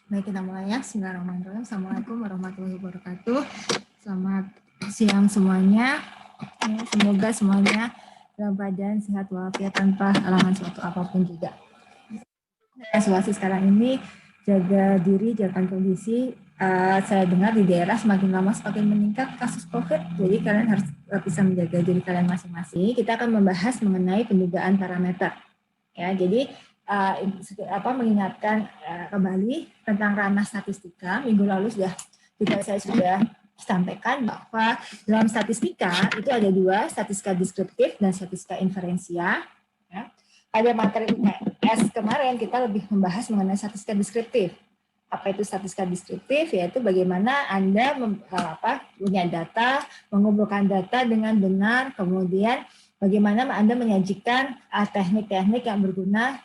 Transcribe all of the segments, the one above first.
Baik, kita mulai ya. Bismillahirrahmanirrahim. Assalamualaikum warahmatullahi wabarakatuh. Selamat siang semuanya. Ya, semoga semuanya dalam keadaan sehat walafiat tanpa halangan suatu apapun juga. Situasi sekarang ini, jaga diri, jaga kondisi. Saya dengar di daerah semakin lama semakin meningkat kasus COVID, jadi kalian harus bisa menjaga diri kalian masing-masing. Kita akan membahas mengenai pendugaan parameter. Ya, jadi mengingatkan kembali tentang ranah statistika. Minggu lalu saya sudah sampaikan bahwa dalam statistika itu ada dua, statistika deskriptif dan statistika inferensia. Ya. Pada materi UTS kemarin kita lebih membahas mengenai statistika deskriptif. Apa itu statistika deskriptif? Yaitu bagaimana Anda punya data, mengumpulkan data dengan benar, kemudian bagaimana Anda menyajikan teknik-teknik yang berguna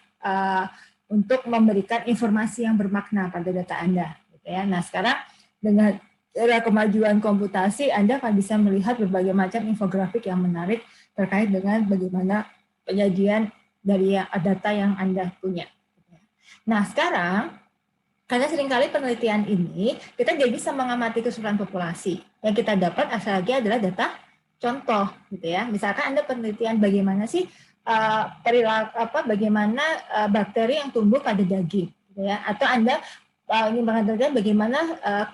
untuk memberikan informasi yang bermakna pada data Anda. Gitu ya. Nah, sekarang dengan era kemajuan komputasi, Anda akan bisa melihat berbagai macam infografik yang menarik terkait dengan bagaimana penyajian dari data yang Anda punya. Nah, sekarang karena seringkali penelitian ini, kita tidak bisa mengamati keseluruhan populasi. Yang kita dapat asal lagi adalah data contoh, gitu ya. Misalkan Anda penelitian bagaimana sih bagaimana bakteri yang tumbuh pada daging, gitu ya. Atau Anda ingin menelitikan bagaimana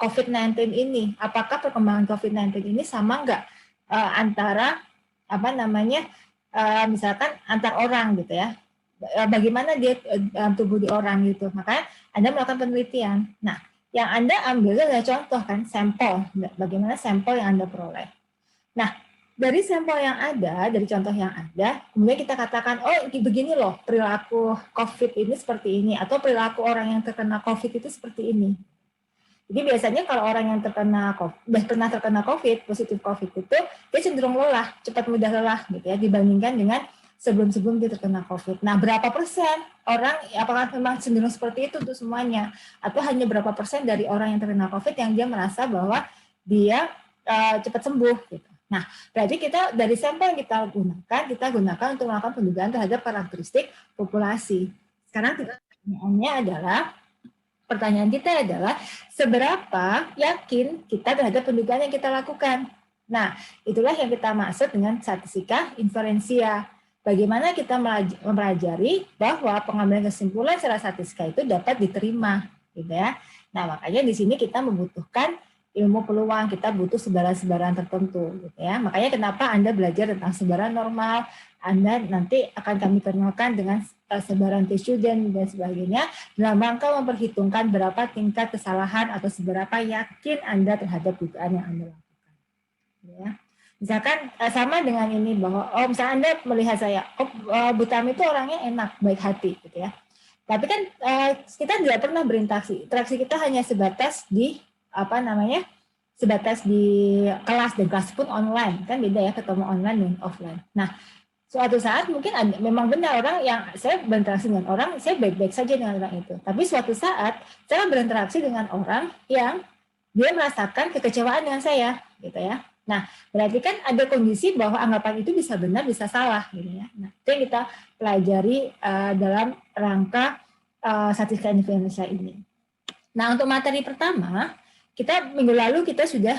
COVID-19 ini, apakah perkembangan COVID-19 ini sama nggak antara misalkan antar orang, gitu ya. Bagaimana dia tubuh di orang gitu. Makanya Anda melakukan penelitian. Nah, yang Anda ambil adalah contoh kan, sampel. Bagaimana sampel yang Anda peroleh. Nah, dari sampel yang ada, dari contoh yang ada, kemudian kita katakan, oh begini loh perilaku COVID ini seperti ini, atau perilaku orang yang terkena COVID itu seperti ini. Jadi biasanya kalau orang yang pernah terkena COVID, positif COVID itu, dia cenderung lelah, cepat mudah lelah gitu ya, dibandingkan dengan sebelum dia terkena COVID. Nah, berapa persen orang, apakah memang cenderung seperti itu untuk semuanya? Atau hanya berapa persen dari orang yang terkena COVID yang dia merasa bahwa dia cepat sembuh? Gitu. Nah, berarti kita dari sampel yang kita gunakan untuk melakukan pendugaan terhadap karakteristik populasi. Sekarang pertanyaan kita adalah seberapa yakin kita terhadap pendugaan yang kita lakukan? Nah, itulah yang kita maksud dengan statistika inferensia. Bagaimana kita mempelajari bahwa pengambilan kesimpulan secara statistika itu dapat diterima, gitu ya. Nah, makanya di sini kita membutuhkan ilmu peluang, kita butuh sebaran-sebaran tertentu, gitu ya. Makanya kenapa Anda belajar tentang sebaran normal, Anda nanti akan kami kenalkan dengan sebaran tisu dan sebagainya, dalam rangka memperhitungkan berapa tingkat kesalahan atau seberapa yakin Anda terhadap dugaan yang Anda lakukan. Ya. Misalkan sama dengan ini bahwa misalnya Anda melihat saya, Bu Tami itu orangnya enak, baik hati, gitu ya. Tapi kan kita tidak pernah berinteraksi. Interaksi kita hanya sebatas di sebatas di kelas, dan kelas pun online, kan beda ya ketemu online dan offline. Nah, suatu saat mungkin memang benar orang yang saya berinteraksi dengan orang, saya baik-baik saja dengan orang itu. Tapi suatu saat saya berinteraksi dengan orang yang dia merasakan kekecewaan dengan saya, gitu ya. Nah, berarti kan ada kondisi bahwa anggapan itu bisa benar, bisa salah, gitu ya. Nah, itu yang kita pelajari dalam rangka statistika inferensia ini. Nah, untuk materi pertama, minggu lalu kita sudah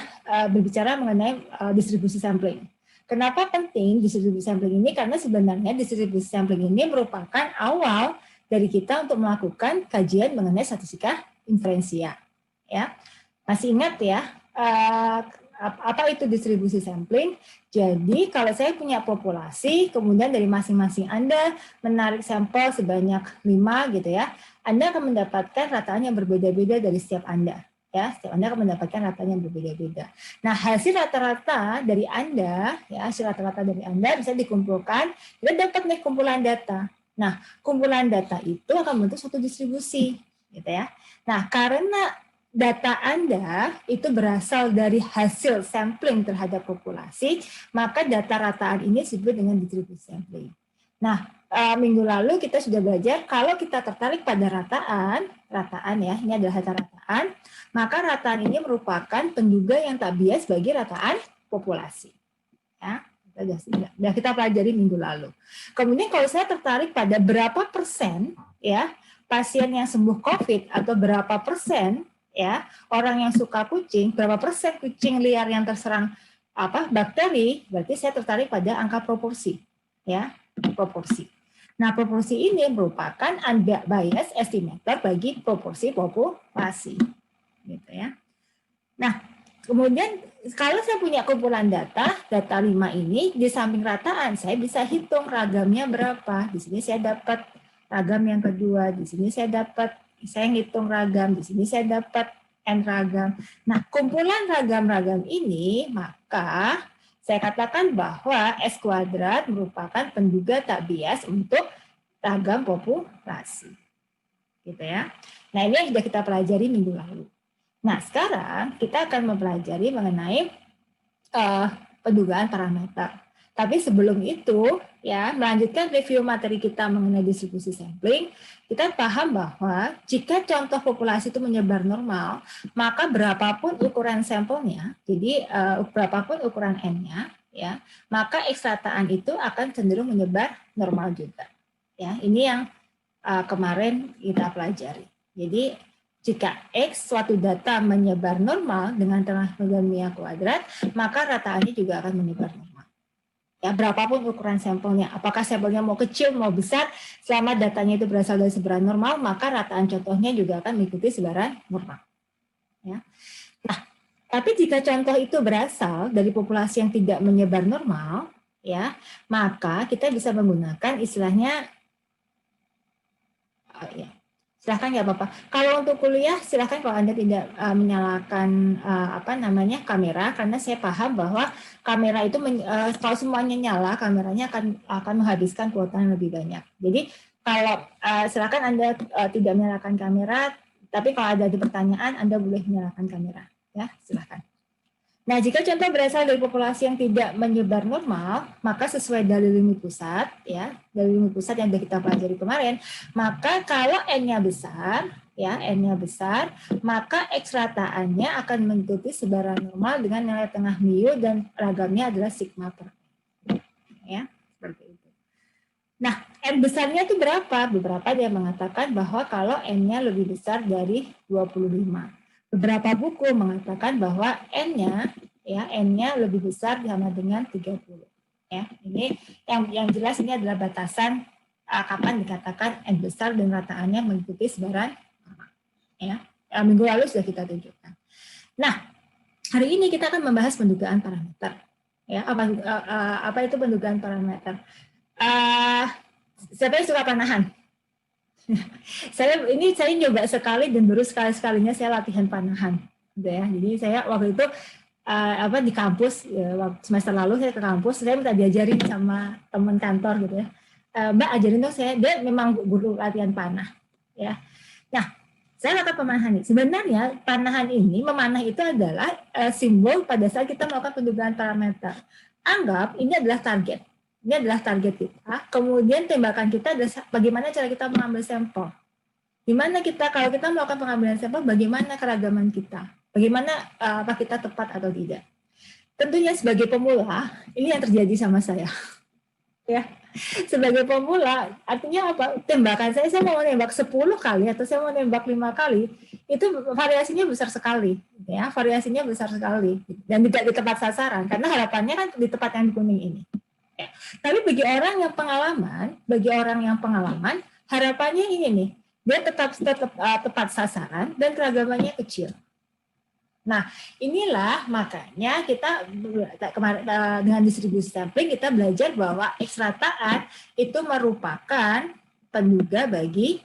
berbicara mengenai distribusi sampling. Kenapa penting distribusi sampling ini? Karena sebenarnya distribusi sampling ini merupakan awal dari kita untuk melakukan kajian mengenai statistika inferensia. Ya, masih ingat ya? Apa itu distribusi sampling? Jadi kalau saya punya populasi, kemudian dari masing-masing Anda menarik sampel sebanyak 5 gitu ya, Anda akan mendapatkan rataan yang berbeda-beda dari setiap Anda. Ya, setiap Anda akan mendapatkan rataan yang berbeda-beda. Nah, hasil rata-rata dari Anda, ya, hasil rata-rata dari Anda bisa dikumpulkan, dan dapat nih kumpulan data. Nah, kumpulan data itu akan membentuk suatu distribusi, gitu ya. Nah, karena data Anda itu berasal dari hasil sampling terhadap populasi, maka data rataan ini disebut dengan distribusi sampling. Nah, minggu lalu kita sudah belajar kalau kita tertarik pada rataan ya, ini adalah rataan, maka rataan ini merupakan penduga yang tak bias bagi rataan populasi. Ya, sudah kita pelajari minggu lalu. Kemudian kalau saya tertarik pada berapa persen ya pasien yang sembuh COVID atau berapa persen ya orang yang suka kucing, berapa persen kucing liar yang terserang bakteri, berarti saya tertarik pada angka proporsi, ya, proporsi. Nah, proporsi ini merupakan unbiased estimator bagi proporsi populasi, gitu ya. Nah, kemudian kalau saya punya kumpulan data 5 ini, di samping rataan, saya bisa hitung ragamnya berapa. Di sini saya dapat ragam yang kedua, di sini saya ngitung ragam, di sini saya dapat N ragam. Nah, kumpulan ragam-ragam ini, maka saya katakan bahwa S kuadrat merupakan penduga tak bias untuk ragam populasi. Gitu ya. Nah, ini yang sudah kita pelajari minggu lalu. Nah, sekarang kita akan mempelajari mengenai pendugaan parameter. Tapi sebelum itu, ya, melanjutkan review materi kita mengenai distribusi sampling, kita paham bahwa jika contoh populasi itu menyebar normal, maka berapapun ukuran sampelnya, jadi berapapun ukuran N-nya, ya, maka X rataan itu akan cenderung menyebar normal juga. Ya, ini yang kemarin kita pelajari. Jadi jika X suatu data menyebar normal dengan tengah kuadrat, maka rataannya juga akan menyebar normal. Ya, berapapun ukuran sampelnya, apakah sampelnya mau kecil, mau besar, selama datanya itu berasal dari sebaran normal, maka rataan contohnya juga akan mengikuti sebaran normal. Ya. Nah, tapi jika contoh itu berasal dari populasi yang tidak menyebar normal, ya, maka kita bisa menggunakan istilahnya, silahkan nggak apa-apa. Kalau untuk kuliah, silahkan kalau Anda tidak menyalakan kamera, karena saya paham bahwa kamera itu kalau semuanya nyala, kameranya akan menghabiskan kuota yang lebih banyak. Jadi kalau silahkan Anda tidak menyalakan kamera, tapi kalau ada pertanyaan, Anda boleh menyalakan kamera. Ya, silahkan. Nah, jika contoh berasal dari populasi yang tidak menyebar normal, maka sesuai dalil limit pusat, ya, dalil limit pusat yang sudah kita pelajari kemarin, maka kalau N-nya besar, ya, N-nya besar, maka X rataannya akan mengikuti sebaran normal dengan nilai tengah mu dan ragamnya adalah sigma per N. Ya, seperti itu. Nah, N besarnya itu berapa? Beberapa dia mengatakan bahwa kalau N-nya lebih besar dari 25. Beberapa buku mengatakan bahwa N-nya lebih besar sama dengan 30. Ya, ini yang jelas ini adalah batasan kapan dikatakan N besar dan rataannya mengikuti sebaran normal. Ya, minggu lalu sudah kita tunjukkan. Nah, hari ini kita akan membahas pendugaan parameter. Ya, apa itu pendugaan parameter? Siapa yang suka panahan? saya nyoba sekali dan baru sekalinya saya latihan panahan, gitu ya. Jadi saya waktu itu di kampus semester lalu saya ke kampus, saya minta diajarin sama teman kantor gitu ya. Mbak ajarin dong saya, dia memang guru latihan panah, ya. Nah, saya lakukan pemanahan ini. Sebenarnya panahan ini, memanah itu adalah simbol pada saat kita melakukan pendugaan parameter. Anggap ini adalah target. Ini adalah target kita. Kemudian tembakan kita adalah bagaimana cara kita mengambil sampel. Dimana kita, kalau kita melakukan pengambilan sampel, bagaimana keragaman kita. Bagaimana apa kita tepat atau tidak. Tentunya sebagai pemula, ini yang terjadi sama saya. Ya, sebagai pemula, artinya apa? Tembakan saya mau nembak 10 kali atau saya mau nembak 5 kali, itu variasinya besar sekali. Ya, variasinya besar sekali. Dan tidak di tempat sasaran, karena harapannya kan di tempat yang kuning ini. Ya. Tapi bagi orang yang pengalaman, harapannya ini nih, dia tetap tepat sasaran dan keragamannya kecil. Nah, inilah makanya kita kemarin dengan distribusi sampling kita belajar bahwa X rataan itu merupakan penduga bagi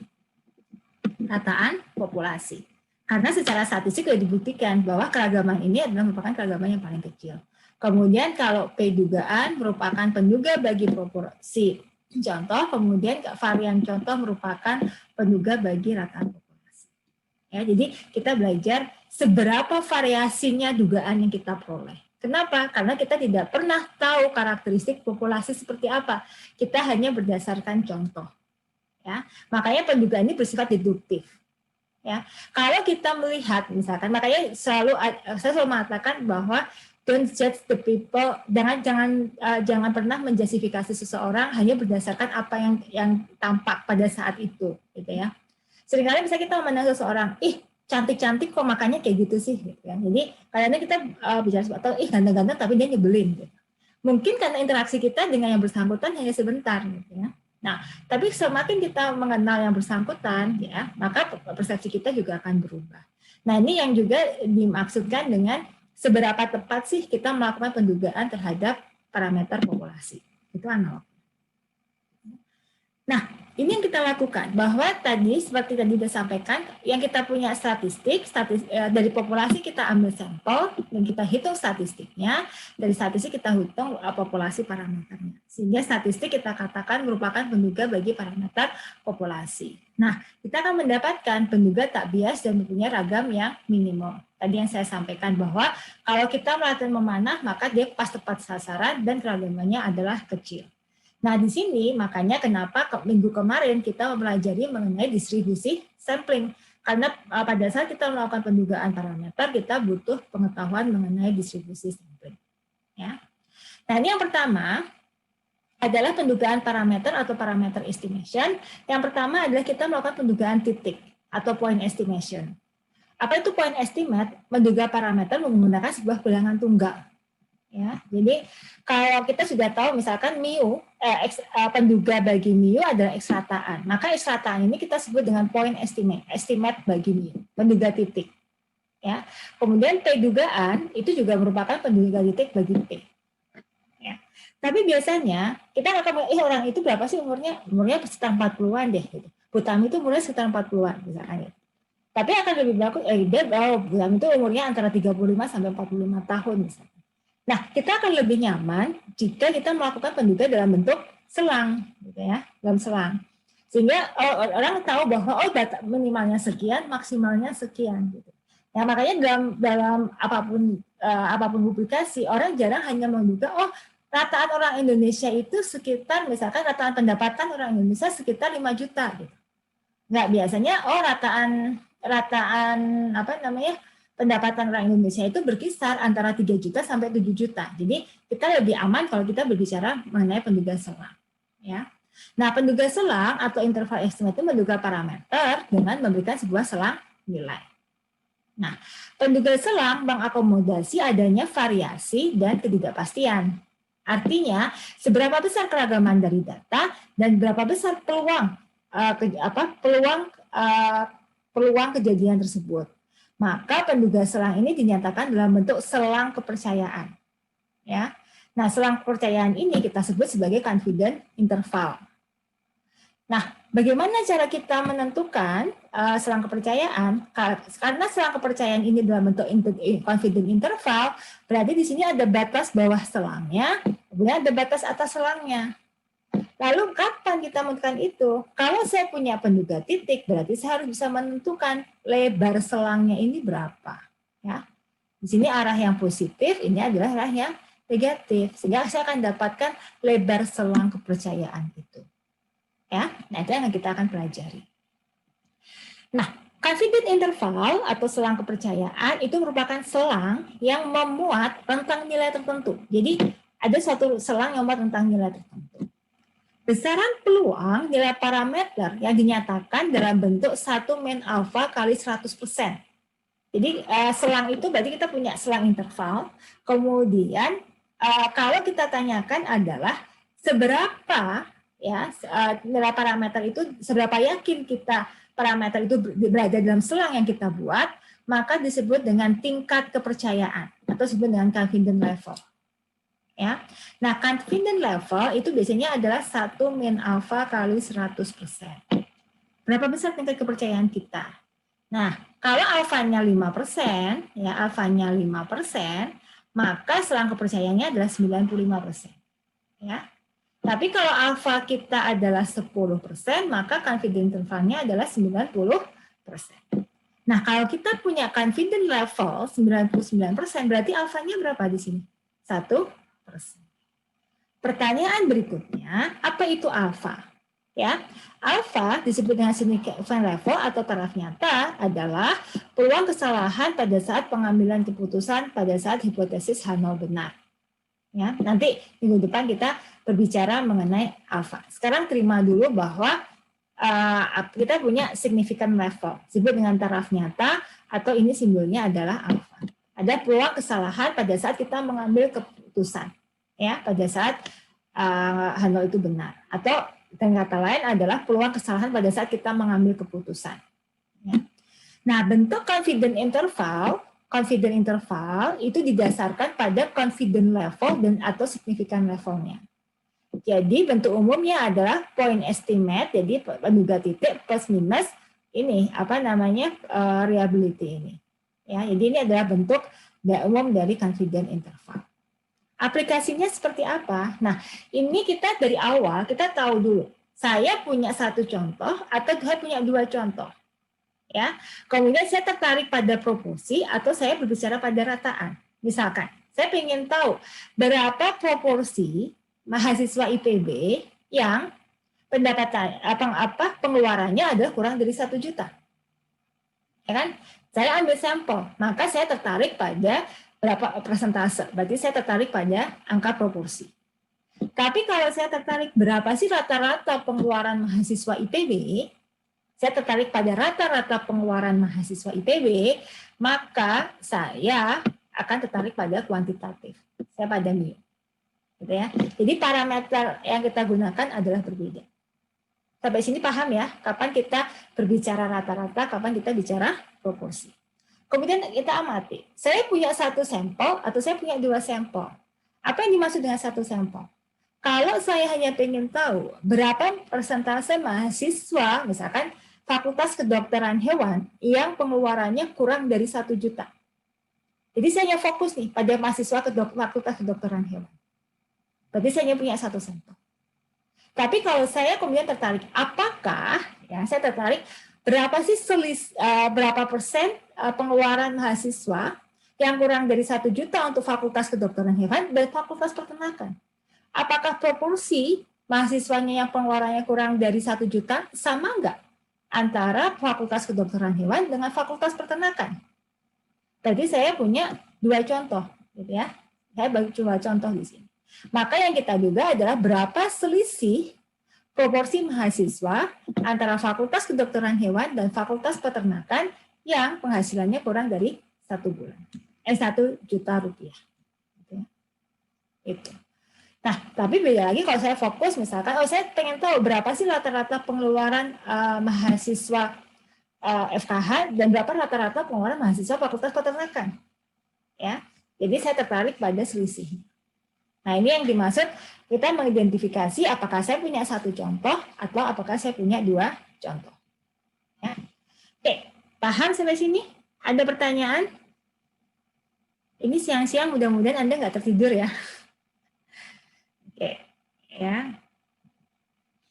rataan populasi. Karena secara statistik sudah dibuktikan bahwa keragaman ini adalah merupakan keragaman yang paling kecil. Kemudian kalau P dugaan merupakan penduga bagi proporsi contoh, kemudian varian contoh merupakan penduga bagi rataan populasi. Ya, jadi kita belajar seberapa variasinya dugaan yang kita peroleh. Kenapa? Karena kita tidak pernah tahu karakteristik populasi seperti apa. Kita hanya berdasarkan contoh. Ya, makanya pendugaan ini bersifat deduktif. Ya, kalau kita melihat misalkan, makanya saya selalu mengatakan bahwa don't judge the people, jangan pernah menjustifikasi seseorang hanya berdasarkan apa yang tampak pada saat itu, gitu ya. Seringkali bisa kita memandang seseorang, cantik-cantik kok makannya kayak gitu sih, gitu kan. Jadi kadang-kadang kita bicara atau ganteng-ganteng tapi dia nyebelin, gitu. Mungkin karena interaksi kita dengan yang bersangkutan hanya sebentar, gitu ya. Nah, tapi semakin kita mengenal yang bersangkutan, ya, maka persepsi kita juga akan berubah. Nah, ini yang juga dimaksudkan dengan seberapa tepat sih kita melakukan pendugaan terhadap parameter populasi. Itu analog. Nah, ini yang kita lakukan, bahwa tadi seperti tadi sudah sampaikan, yang kita punya statistik dari populasi kita ambil sampel dan kita hitung statistiknya, dari statistik kita hitung populasi parameternya. Sehingga statistik kita katakan merupakan penduga bagi parameter populasi. Nah, kita akan mendapatkan penduga tak bias dan mempunyai ragam yang minimal. Tadi yang saya sampaikan bahwa kalau kita melatih memanah, maka dia pas tepat sasaran dan keragamannya adalah kecil. Nah, di sini makanya kenapa minggu kemarin kita mempelajari mengenai distribusi sampling. Karena pada saat kita melakukan pendugaan parameter, kita butuh pengetahuan mengenai distribusi sampling. Ya. Nah, ini yang pertama adalah pendugaan parameter atau parameter estimation. Yang pertama adalah kita melakukan pendugaan titik atau point estimation. Apa itu point estimate? Menduga parameter menggunakan sebuah bilangan tunggal. Ya, jadi kalau kita sudah tahu misalkan mu, penduga bagi mu adalah X rataan, maka X rataan ini kita sebut dengan point estimate bagi mu, penduga titik. Ya, kemudian P dugaan itu juga merupakan penduga titik bagi P. Ya. Tapi biasanya kita akan orang itu berapa sih umurnya? Umurnya sekitar 40-an deh. Gitu. Butam itu umurnya sekitar 40-an misalkan. Gitu. Tapi akan lebih bagus, Butam itu umurnya antara 35 sampai 45 tahun misalnya. Nah, kita akan lebih nyaman jika kita melakukan penduga dalam bentuk selang, gitu ya, dalam selang. Sehingga orang tahu bahwa data minimalnya sekian, maksimalnya sekian, gitu. Ya, makanya dalam apapun publikasi, orang jarang hanya menduga rataan orang Indonesia itu sekitar, misalkan rataan pendapatan orang Indonesia sekitar 5 juta, gitu. Nggak, biasanya rataan pendapatan orang Indonesia itu berkisar antara 3 juta sampai 7 juta. Jadi kita lebih aman kalau kita berbicara mengenai penduga selang. Ya. Nah, penduga selang atau interval estimate itu menduga parameter dengan memberikan sebuah selang nilai. Nah, penduga selang mengakomodasi adanya variasi dan ketidakpastian. Artinya, seberapa besar keragaman dari data dan berapa besar peluang kejadian tersebut. Maka penduga selang ini dinyatakan dalam bentuk selang kepercayaan. Ya. Nah, selang kepercayaan ini kita sebut sebagai confidence interval. Nah, bagaimana cara kita menentukan selang kepercayaan? Karena selang kepercayaan ini dalam bentuk confidence interval, berarti di sini ada batas bawah selangnya, kemudian ada batas atas selangnya. Lalu kapan kita menentukan itu? Kalau saya punya penduga titik, berarti saya harus bisa menentukan lebar selangnya ini berapa. Ya, di sini arah yang positif, ini adalah arah yang negatif, sehingga saya akan dapatkan lebar selang kepercayaan itu. Ya, nah itu yang kita akan pelajari. Nah, confidence interval atau selang kepercayaan itu merupakan selang yang memuat rentang nilai tertentu. Jadi ada suatu selang yang memuat rentang nilai tertentu. Besaran peluang nilai parameter yang dinyatakan dalam bentuk 1 min alfa kali 100%. Jadi selang itu berarti kita punya selang interval. Kemudian kalau kita tanyakan adalah seberapa nilai parameter itu, seberapa yakin kita parameter itu berada dalam selang yang kita buat, maka disebut dengan tingkat kepercayaan atau disebut dengan confidence level. Ya. Nah, confidence level itu biasanya adalah 1 min alfa kali 100%. Berapa besar tingkat kepercayaan kita? Nah, kalau alfanya 5%, ya alfanya 5%, maka selang kepercayaannya adalah 95%. Ya. Tapi kalau alfa kita adalah 10%, maka confidence intervalnya adalah 90%. Nah, kalau kita punya confidence level 99%, berarti alfanya berapa di sini? 1%. Pertanyaan berikutnya, apa itu alfa? Ya, alfa disebut dengan significant level atau taraf nyata adalah peluang kesalahan pada saat pengambilan keputusan pada saat hipotesis H0 benar. Ya, nanti minggu depan kita berbicara mengenai alfa. Sekarang terima dulu bahwa kita punya significant level, disebut dengan taraf nyata, atau ini simbolnya adalah alfa. Ada peluang kesalahan pada saat kita mengambil keputusan, ya, pada saat hal itu benar, atau dengan kata lain adalah peluang kesalahan pada saat kita mengambil keputusan. Ya. Nah, bentuk confidence interval itu didasarkan pada confidence level dan atau significant levelnya. Jadi bentuk umumnya adalah point estimate, jadi penduga titik plus minus ini reliability ini. Ya, jadi ini adalah bentuk umum dari confidence interval. Aplikasinya seperti apa? Nah, ini kita dari awal kita tahu dulu. Saya punya satu contoh atau saya punya dua contoh. Ya, kemudian saya tertarik pada proporsi atau saya berbicara pada rataan. Misalkan, saya ingin tahu berapa proporsi mahasiswa IPB yang pendapatan pengeluarannya adalah kurang dari 1 juta. Ya kan? Saya ambil sampel, maka saya tertarik pada berapa persentase. Berarti saya tertarik pada angka proporsi. Tapi kalau saya tertarik berapa sih rata-rata pengeluaran mahasiswa IPB, saya tertarik pada rata-rata pengeluaran mahasiswa IPB, maka saya akan tertarik pada kuantitatif. Saya pada mu. Gitu ya. Jadi parameter yang kita gunakan adalah berbeda. Sampai sini paham ya, kapan kita berbicara rata-rata, kapan kita bicara proporsi. Kemudian kita amati, saya punya satu sampel atau saya punya dua sampel. Apa yang dimaksud dengan satu sampel? Kalau saya hanya ingin tahu berapa persentase mahasiswa, misalkan Fakultas Kedokteran Hewan, yang pengeluarannya kurang dari 1 juta. Jadi saya hanya fokus nih pada mahasiswa Fakultas Kedokteran Hewan. Berarti saya hanya punya satu sampel. Tapi kalau saya kemudian tertarik, apakah ya saya tertarik berapa sih berapa persen pengeluaran mahasiswa yang kurang dari 1 juta untuk Fakultas Kedokteran Hewan dan Fakultas Peternakan? Apakah proporsi mahasiswanya yang pengeluarannya kurang dari 1 juta sama enggak antara Fakultas Kedokteran Hewan dengan Fakultas Peternakan? Jadi saya punya dua contoh, gitu ya. Saya bagi dua contoh di sini. Maka yang kita duga adalah berapa selisih proporsi mahasiswa antara Fakultas Kedokteran Hewan dan Fakultas Peternakan yang penghasilannya kurang dari 1 juta rupiah. Itu. Nah, tapi beda lagi kalau saya fokus misalkan, saya pengen tahu berapa sih rata-rata pengeluaran mahasiswa FKH dan berapa rata-rata pengeluaran mahasiswa Fakultas Peternakan. Ya, jadi saya tertarik pada selisih. Nah, ini yang dimaksud kita mengidentifikasi apakah saya punya satu contoh atau apakah saya punya dua contoh. Ya. Oke, paham sampai sini? Ada pertanyaan? Ini siang-siang mudah-mudahan Anda nggak tertidur ya. Oke, ya.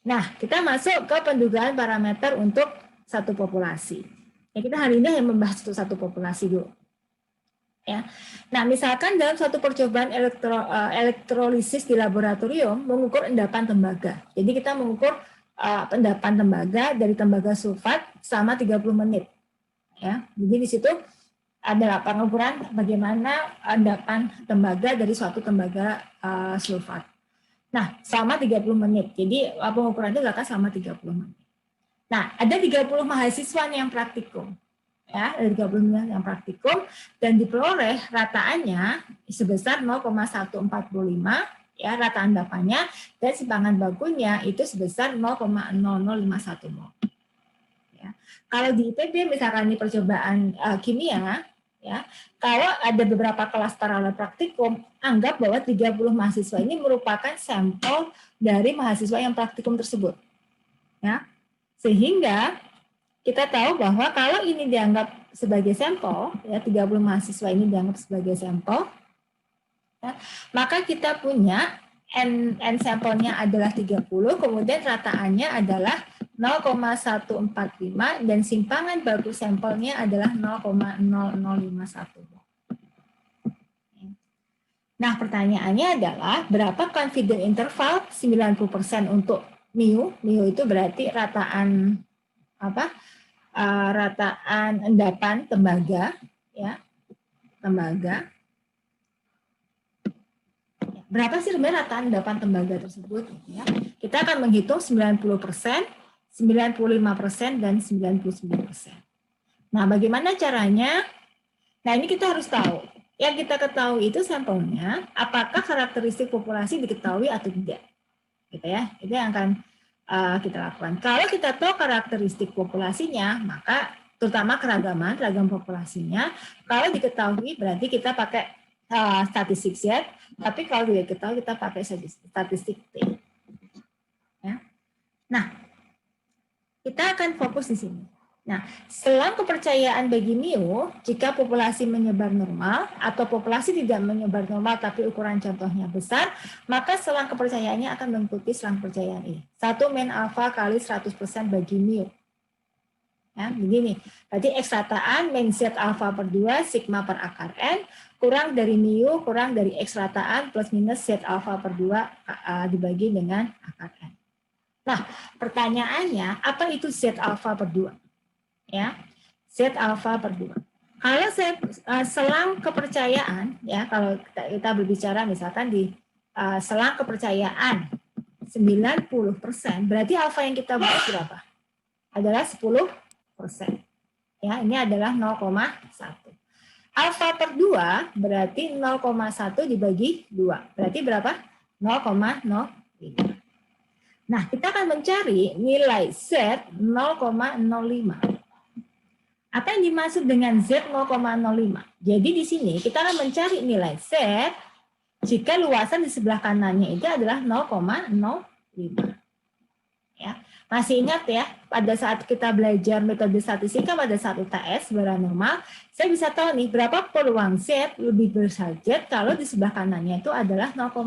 Nah, kita masuk ke pendugaan parameter untuk satu populasi. Ya, kita hari ini hanya membahas satu populasi dulu. Ya. Nah, misalkan dalam suatu percobaan elektrolisis di laboratorium mengukur endapan tembaga. Jadi kita mengukur endapan tembaga dari tembaga sulfat selama 30 menit. Ya. Jadi di situ ada pengukuran bagaimana endapan tembaga dari suatu tembaga sulfat. Nah, selama 30 menit. Jadi pengukuran itu dilakukan selama 30 menit. Nah, ada 30 mahasiswa yang praktikum. Ya, ada 30 yang praktikum dan diperoleh rataannya sebesar 0,145 ya rata endapannya dan simpangan bakunya itu sebesar 0,0051 mol. Ya. Kalau di IPB misalkan di percobaan kimia ya, kalau ada beberapa kelas paralel praktikum, anggap bahwa 30 mahasiswa ini merupakan sampel dari mahasiswa yang praktikum tersebut. Ya. Sehingga kita tahu bahwa kalau ini dianggap sebagai sampel, ya 30 mahasiswa ini dianggap sebagai sampel, ya, maka kita punya N sampelnya adalah 30, kemudian rataannya adalah 0,145 dan simpangan baku sampelnya adalah 0,0051. Nah, pertanyaannya adalah berapa confidence interval 90% untuk mu itu berarti rataan rataan endapan tembaga ya tembaga berapa sih sebenarnya rataan endapan tembaga tersebut ya. Kita akan menghitung 90% 95% dan 99%. Nah, bagaimana caranya? Nah, ini kita harus tahu. Yang kita ketahui itu sampelnya, apakah karakteristik populasi diketahui atau tidak. Gitu ya. Itu yang akan kita lakukan. Kalau kita tahu karakteristik populasinya, maka terutama keragam populasinya, kalau diketahui berarti kita pakai statistik Z, tapi kalau tidak diketahui kita pakai statistik T. Ya. Nah, kita akan fokus di sini. Nah, selang kepercayaan bagi mu, jika populasi menyebar normal atau populasi tidak menyebar normal tapi ukuran contohnya besar, maka selang kepercayaannya akan mengikuti selang kepercayaan ini. 1 min alfa kali 100% bagi mu. Ya, begini. Berarti X rataan min Z alfa per 2 sigma per akar N kurang dari mu kurang dari X rataan plus minus Z alfa per 2 dibagi dengan akar N. Nah, pertanyaannya, apa itu Z alfa per 2? Ya, Z alfa per 2. Kalau selang kepercayaan, ya kalau kita berbicara misalkan di selang kepercayaan 90%, berarti alfa yang kita buat berapa? Adalah 10%. Ya, ini adalah 0,1. Alfa per 2 berarti 0,1 dibagi 2. Berarti berapa? 0,05. Nah, kita akan mencari nilai Z 0,05. Apa yang dimaksud dengan Z 0,05? Jadi di sini kita akan mencari nilai Z jika luasan di sebelah kanannya itu adalah 0,05. Ya. Masih ingat ya, pada saat kita belajar metode statistika pada saat UTS secara normal, saya bisa tahu nih berapa peluang Z lebih besar Z kalau di sebelah kanannya itu adalah 0,05.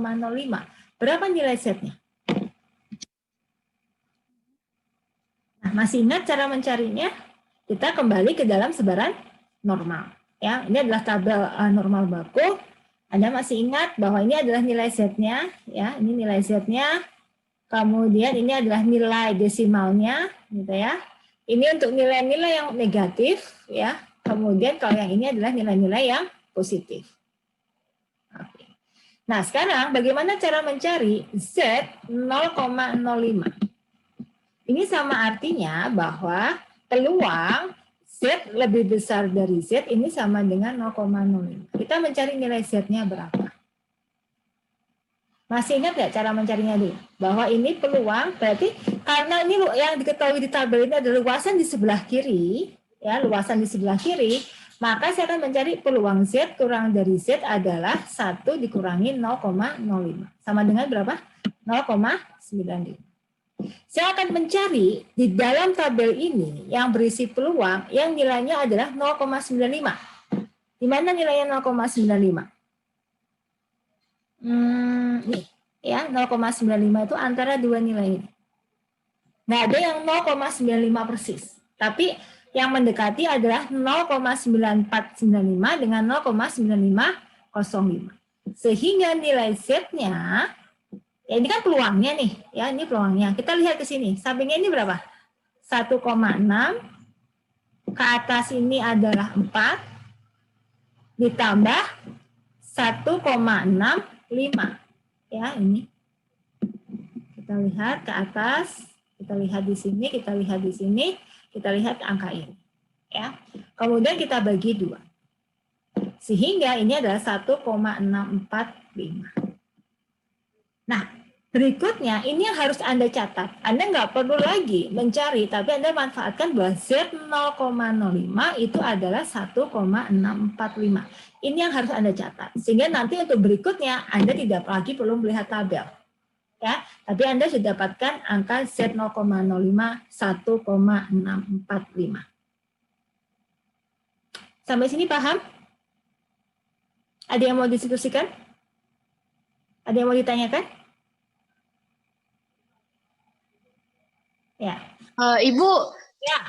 Berapa nilai Z-nya? Nah, masih ingat cara mencarinya? Kita kembali ke dalam sebaran normal. Ya, ini adalah tabel normal baku. Anda masih ingat bahwa ini adalah nilai Z-nya, ya, ini nilai Z-nya. Kemudian ini adalah nilai desimalnya, gitu ya. Ini untuk nilai-nilai yang negatif, ya. Kemudian kalau yang ini adalah nilai-nilai yang positif. Oke. Nah, sekarang bagaimana cara mencari Z 0,05? Ini sama artinya bahwa peluang Z lebih besar dari Z ini sama dengan 0,05. Kita mencari nilai Z-nya berapa? Masih ingat nggak cara mencarinya dulu? Bahwa ini peluang, berarti karena ini yang diketahui di tabel ini adalah luasan di sebelah kiri, ya luasan di sebelah kiri, maka saya akan mencari peluang Z kurang dari Z adalah 1 dikurangi 0,05. Sama dengan berapa? 0,95. Saya akan mencari di dalam tabel ini yang berisi peluang yang nilainya adalah 0,95. Di mana nilainya 0,95? Nih, ya 0,95 itu antara dua nilai ini. Nggak ada yang 0,95 persis. Tapi yang mendekati adalah 0,9495 dengan 0,9505. Sehingga nilai Z-nya, ya ini kan peluangnya nih, ya ini peluangnya. Kita lihat ke sini, sampingnya ini berapa? 1,6, ke atas ini adalah 4, ditambah 1,65. Ya, ini. Kita lihat ke atas, kita lihat di sini, kita lihat di sini, kita lihat angka ini. Ya. Kemudian kita bagi 2. Sehingga ini adalah 1,645. Nah, berikutnya ini yang harus Anda catat. Anda nggak perlu lagi mencari, tapi Anda manfaatkan bahwa Z 0,05 itu adalah 1,645. Ini yang harus Anda catat. Sehingga nanti untuk berikutnya Anda tidak lagi perlu melihat tabel. Ya, tapi Anda sudah dapatkan angka Z 0,05 1,645. Sampai sini paham? Ada yang mau diskusikan? Ada yang mau ditanyakan? Ya. Ibu, Ya.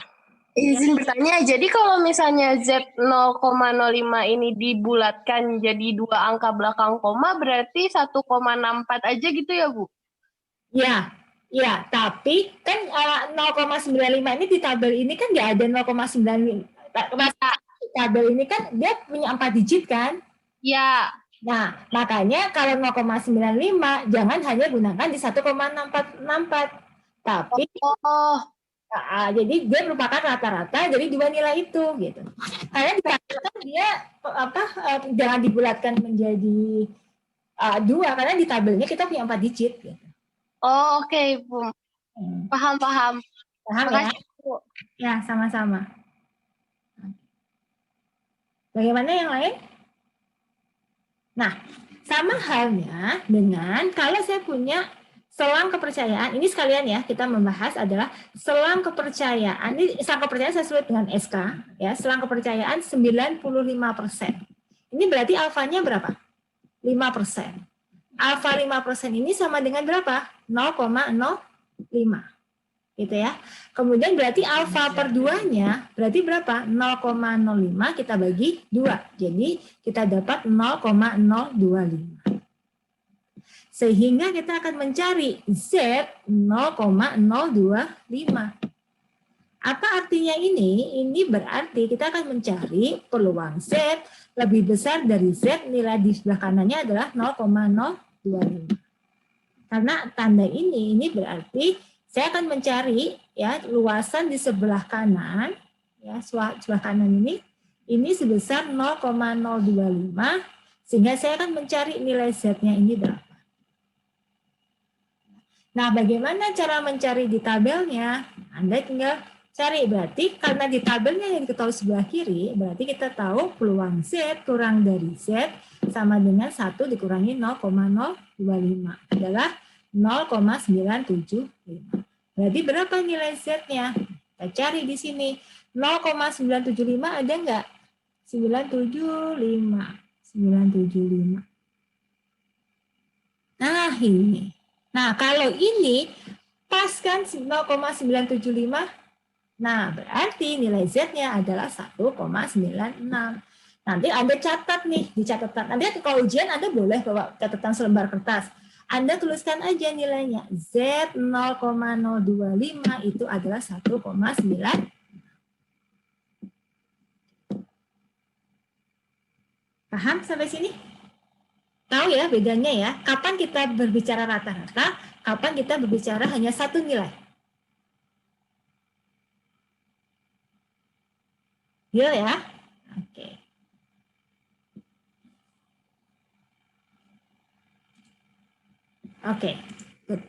izin bertanya, jadi kalau misalnya Z 0,05 ini dibulatkan jadi 2 angka belakang koma, berarti 1,64 aja gitu ya, Bu? Ya, ya, tapi kan 0,95 ini di tabel ini kan nggak ada 0,95. Tabel ini kan dia punya 4 digit kan? Ya. Nah, makanya kalau 0,95 jangan hanya gunakan di 1,64, tapi Jadi dia merupakan rata-rata dari dua nilai itu gitu. Karena di tabel dia jangan dibulatkan menjadi dua, karena di tabelnya kita punya 4 digit gitu. Oh, oke, Bu. Paham. Paham ya? Makasih, Bu. Ya, sama-sama. Bagaimana yang lain? Nah, sama halnya dengan kalau saya punya selang kepercayaan, ini sekalian ya, kita membahas adalah selang kepercayaan. Ini selang kepercayaan sesuai dengan SK, ya, selang kepercayaan 95%. Ini berarti alfanya berapa? 5%. Alfa 5% ini sama dengan berapa? 0,05. Gitu ya. Kemudian berarti alfa per 2-nya berarti berapa? 0,05 kita bagi 2. Jadi kita dapat 0,025. Sehingga kita akan mencari Z 0,025. Apa artinya ini? Ini berarti kita akan mencari peluang Z lebih besar dari Z, nilai di sebelah kanannya adalah 0,025. Karena tanda ini berarti saya akan mencari ya luasan di sebelah kanan, ya sebelah kanan ini sebesar 0,025, sehingga saya akan mencari nilai Z-nya ini berapa. Nah, bagaimana cara mencari di tabelnya? Anda tinggal cari, berarti karena di tabelnya yang diketahui sebelah kiri, berarti kita tahu peluang Z kurang dari Z sama dengan 1 dikurangi 0,025 adalah 0,975. Berarti berapa nilai Z-nya? Kita cari di sini. 0,975 ada enggak? 975. Nah, ini. Nah, kalau ini pas kan 0,975. Nah, berarti nilai Z-nya adalah 1,96. Nanti Anda catat nih di catatan. Nanti kalau ujian Anda boleh bawa catatan selembar kertas. Anda tuliskan aja nilainya. Z 0,025 itu adalah 1,9. Paham sampai sini? Tahu ya bedanya ya. Kapan kita berbicara rata-rata, kapan kita berbicara hanya satu nilai. Deal ya? Oke. Oke. Good.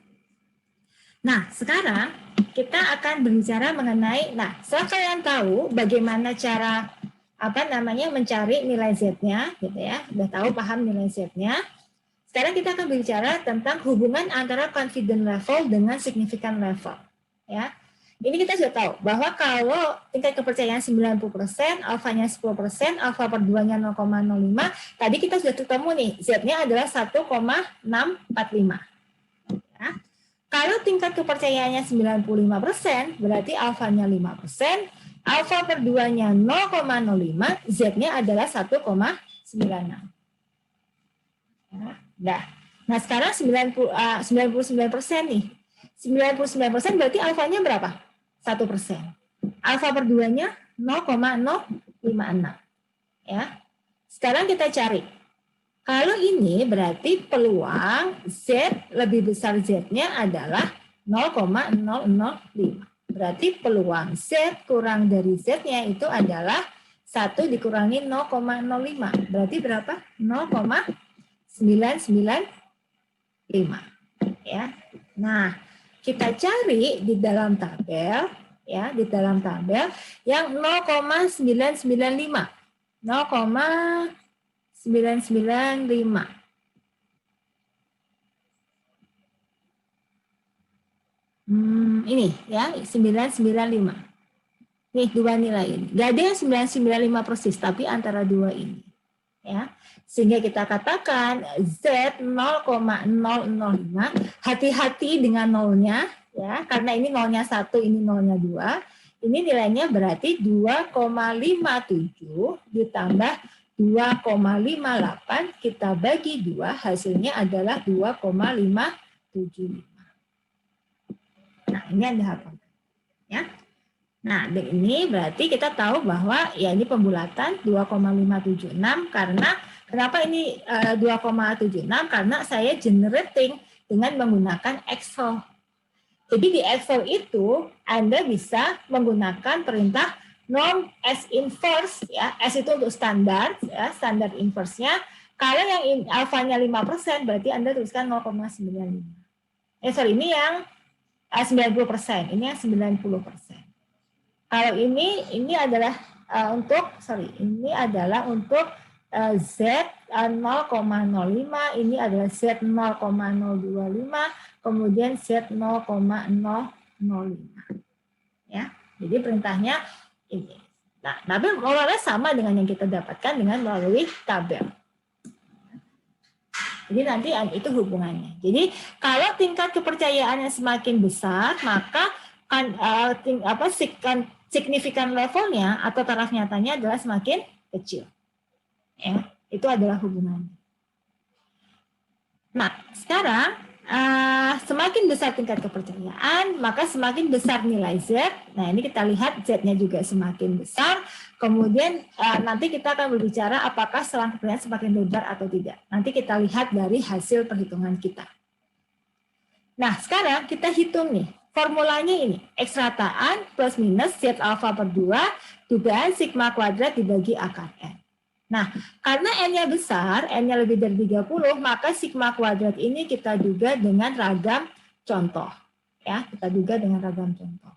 Nah, sekarang kita akan berbicara mengenai, setelah kalian tahu bagaimana cara mencari nilai Z-nya, gitu ya, udah tahu paham nilai Z-nya. Sekarang kita akan berbicara tentang hubungan antara confidence level dengan significant level, ya. Ini kita sudah tahu bahwa kalau tingkat kepercayaan 90%, alfanya 10%, alfa per 2-nya 0,05, tadi kita sudah ketemu nih, Z-nya adalah 1,645. Ya. Kalau tingkat kepercayaannya 95%, berarti alfanya 5%, alfa per 2-nya 0,05, Z-nya adalah 1,96. Ya, nah, sekarang 99% nih. 99% berarti alfanya berapa? 1%. Alfa per 2-nya 0,056. Ya. Sekarang kita cari. Kalau ini berarti peluang Z lebih besar Z-nya adalah 0,005. Berarti peluang Z kurang dari Z-nya itu adalah 1 dikurangi 0,05. Berarti berapa? 0,995. Ya. Nah, kita cari di dalam tabel, ya, di dalam tabel yang 0,995. 0,995. Ini ya 995. Nih dua nilai ini. Gak ada yang 995 persis, tapi antara dua ini. Ya. Sehingga kita katakan Z 0,005. Hati-hati dengan nolnya, ya, karena ini nolnya 1, ini nolnya 2. Ini nilainya berarti 2,57 ditambah 2,58 kita bagi 2, hasilnya adalah 2,575. Nah, ini Anda hafal. Ya. Nah, ini berarti kita tahu bahwa ya ini pembulatan 2,576 karena kenapa ini 2,76? Karena saya generating dengan menggunakan Excel. Jadi di Excel itu Anda bisa menggunakan perintah norm as inverse, ya. S itu untuk standar, ya, standar inverse-nya. Kalau yang alfanya 5%, berarti Anda tuliskan 0,95. Ini yang 90%, ini yang 90%. Kalau ini adalah ini adalah untuk Z 0,05, ini adalah Z 0,025, kemudian Z 0,005. Ya, jadi perintahnya ini. Nah, tapi molornya sama dengan yang kita dapatkan dengan melalui tabel. Jadi nanti itu hubungannya. Jadi kalau tingkat kepercayaannya semakin besar, maka signifikan levelnya atau taraf nyatanya adalah semakin kecil. Ya, itu adalah hubungannya. Nah, sekarang semakin besar tingkat kepercayaan, maka semakin besar nilai Z. Nah, ini kita lihat Z-nya juga semakin besar. Kemudian nanti kita akan berbicara apakah selang kepercayaan semakin lebar atau tidak. Nanti kita lihat dari hasil perhitungan kita. Nah, sekarang kita hitung nih. Formulanya ini, X rataan plus minus Z alfa per 2, dugaan sigma kuadrat dibagi akar N. Nah, karena N-nya besar, N-nya lebih dari 30, maka sigma kuadrat ini kita duga dengan ragam contoh. Ya, kita duga dengan ragam contoh.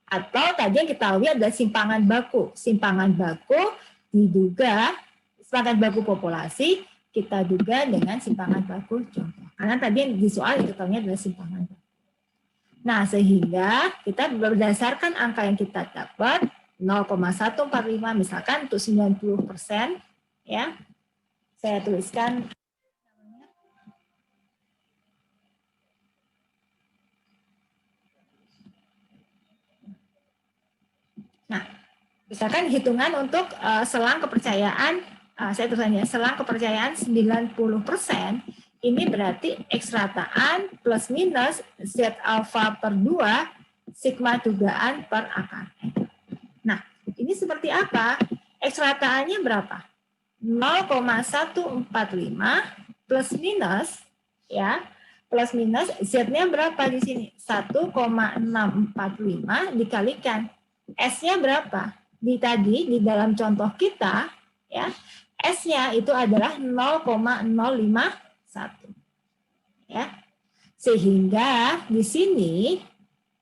Atau tadi yang kita tahu adalah simpangan baku. Simpangan baku diduga, simpangan baku populasi, kita duga dengan simpangan baku contoh. Karena tadi yang di soal itu tahunya adalah simpangan baku. Nah, sehingga kita berdasarkan angka yang kita dapat, 0,145 misalkan untuk 90%, ya, saya tuliskan. Nah, misalkan hitungan untuk selang kepercayaan, saya tuliskannya selang kepercayaan 90%, ini berarti X rataan plus minus Z alfa per 2, sigma dugaan per akar N. Nah, ini seperti apa? X rataannya berapa? 0,145 plus minus, ya, plus minus Z-nya berapa di sini? 1,645 dikalikan S-nya berapa? Di dalam contoh kita, ya, S-nya itu adalah 0,051. Ya. Sehingga di sini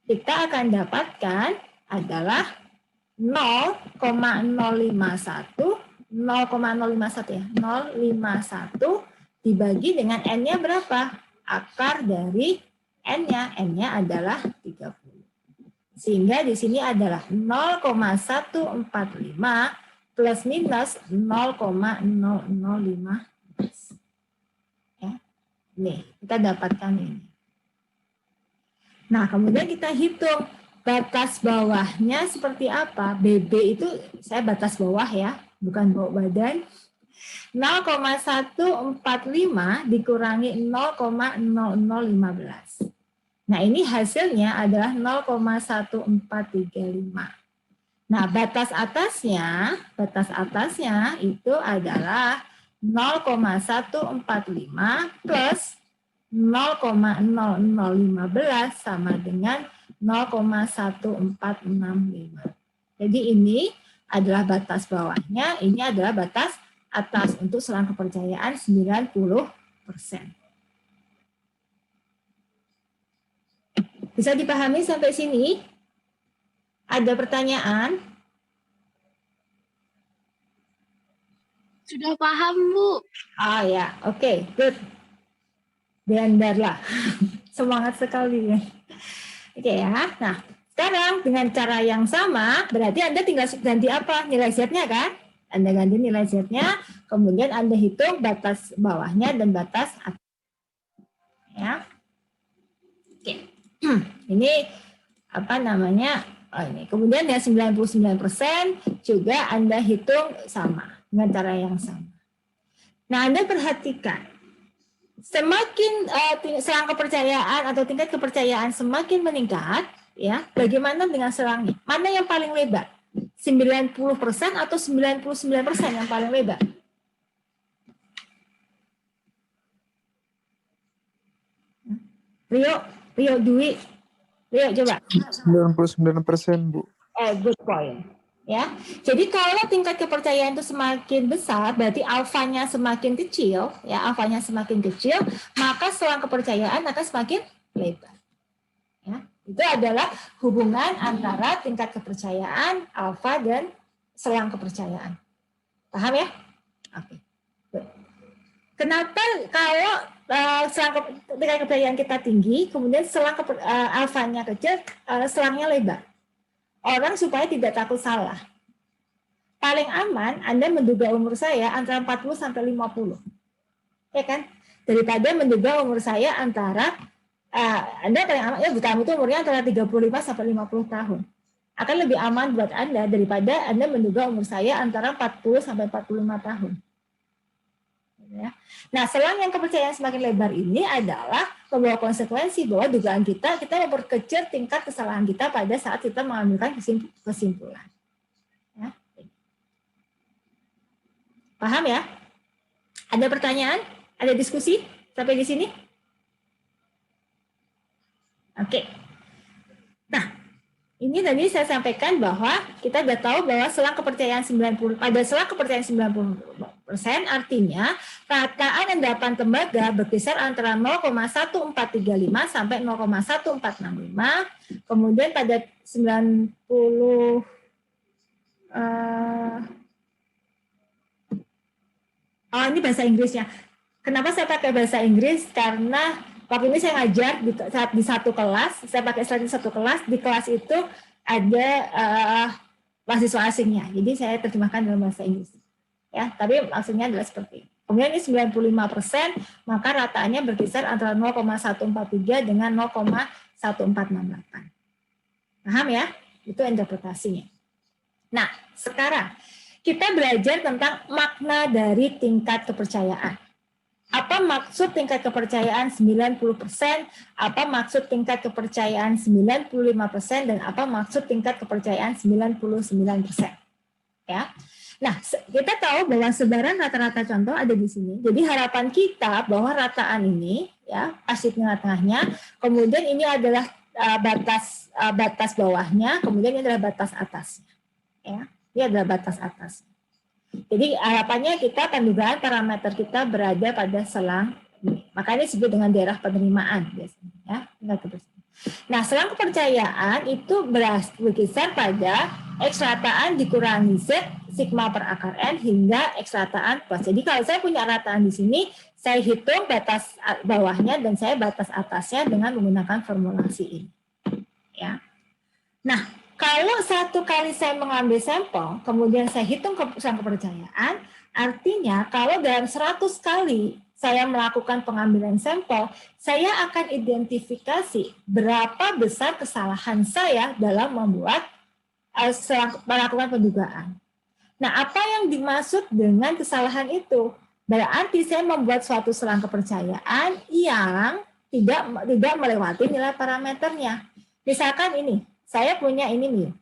kita akan dapatkan adalah 0,051 ya, 051 dibagi dengan N-nya berapa? Akar dari N-nya adalah 30. Sehingga di sini adalah 0,145 plus minus 0,005. Ya. Nih, kita dapatkan ini. Nah, kemudian kita hitung batas bawahnya seperti apa. BB itu saya batas bawah ya, bukan bawah badan. 0,145 dikurangi 0,0015. Nah, ini hasilnya adalah 0,1435. Nah, batas atasnya itu adalah 0,145 plus 0,0015 sama dengan 0,1465. Jadi ini adalah batas bawahnya, ini adalah batas atas untuk selang kepercayaan 90%. Bisa dipahami sampai sini? Ada pertanyaan? Sudah paham, Bu. Ah ya, oke, good. Beandarlah. Semangat sekali ya. Oke ya. Nah, sekarang dengan cara yang sama, berarti Anda tinggal ganti apa? Nilai Z-nya kan? Anda ganti nilai Z-nya, kemudian Anda hitung batas bawahnya dan batas atas. Ya. Oke. Ini apa namanya? Oh, ini. Kemudian yang 99% juga Anda hitung sama dengan cara yang sama. Nah, Anda perhatikan, semakin selang kepercayaan atau tingkat kepercayaan semakin meningkat, ya, bagaimana dengan selangnya? Mana yang paling lebar? 90% atau 99% yang paling lebar? Rio Dwi, Ayo coba. 99%, Bu. Good point. Ya, jadi kalau tingkat kepercayaan itu semakin besar, berarti alfanya semakin kecil, ya alfanya semakin kecil, maka selang kepercayaan akan semakin lebar. Ya, itu adalah hubungan antara tingkat kepercayaan alfa dan selang kepercayaan. Paham ya? Oke. Kenapa kalau tingkat kepercayaan kita tinggi, kemudian selang alfanya kecil, selangnya lebar? Orang supaya tidak takut salah. Paling aman Anda menduga umur saya antara 40 sampai 50. Ya kan? Daripada menduga umur saya antara Anda paling aman, ya Bu Tami itu umurnya antara 35 sampai 50 tahun. Akan lebih aman buat Anda daripada Anda menduga umur saya antara 40 sampai 45 tahun. Ya. Nah, selang yang kepercayaan semakin lebar ini adalah membawa konsekuensi bahwa dugaan kita memperkecil tingkat kesalahan kita pada saat kita mengambil kesimpulan. Ya. Paham ya? Ada pertanyaan? Ada diskusi sampai di sini? Oke. Nah, ini tadi saya sampaikan bahwa kita sudah tahu bahwa selang kepercayaan 90% artinya rataan endapan tembaga berkisar antara 0,1435 sampai 0,1465. Kemudian pada 90 ini bahasa Inggrisnya. Kenapa saya pakai bahasa Inggris? Karena waktu ini saya ngajar di satu kelas, saya pakai slide di satu kelas, di kelas itu ada mahasiswa asingnya, jadi saya terjemahkan dalam bahasa Inggris. Ya, tapi maksudnya adalah seperti ini. Kemudian ini 95%, maka rataannya berkisar antara 0,143 dengan 0,1468. Paham ya? Itu interpretasinya. Nah, sekarang kita belajar tentang makna dari tingkat kepercayaan. Apa maksud tingkat kepercayaan 90%, apa maksud tingkat kepercayaan 95%, dan apa maksud tingkat kepercayaan 99%. Ya. Nah, kita tahu bahwa sebaran rata-rata contoh ada di sini. Jadi harapan kita bahwa rataan ini, ya, pasti tengah-tengahnya, kemudian ini adalah batas bawahnya, kemudian ini adalah batas atasnya. Ya, ini adalah batas atasnya. Jadi harapannya kita dugaan parameter kita berada pada selang ini. Makanya disebut dengan daerah penerimaan biasanya. Ya. Nah, selang kepercayaan itu berkisar pada X rataan dikurangi Z sigma per akar N hingga X rataan plus. Jadi kalau saya punya rataan di sini, saya hitung batas bawahnya dan saya batas atasnya dengan menggunakan formulasi ini. Ya. Nah, kalau satu kali saya mengambil sampel, kemudian saya hitung selang kepercayaan, artinya kalau dalam 100 kali saya melakukan pengambilan sampel, saya akan identifikasi berapa besar kesalahan saya dalam melakukan pendugaan. Nah, apa yang dimaksud dengan kesalahan itu? Berarti saya membuat suatu selang kepercayaan yang tidak melewati nilai parameternya. Misalkan ini, saya punya ini nih,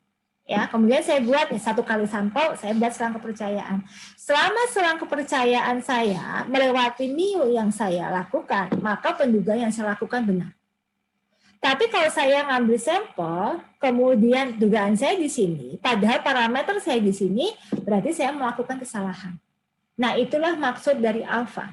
ya. Kemudian saya buat nih, satu kali sampel, saya buat selang kepercayaan. Selama selang kepercayaan saya melewati mu yang saya lakukan, maka pendugaan yang saya lakukan benar. Tapi kalau saya ngambil sampel, kemudian dugaan saya di sini, padahal parameter saya di sini, berarti saya melakukan kesalahan. Nah, itulah maksud dari alfa.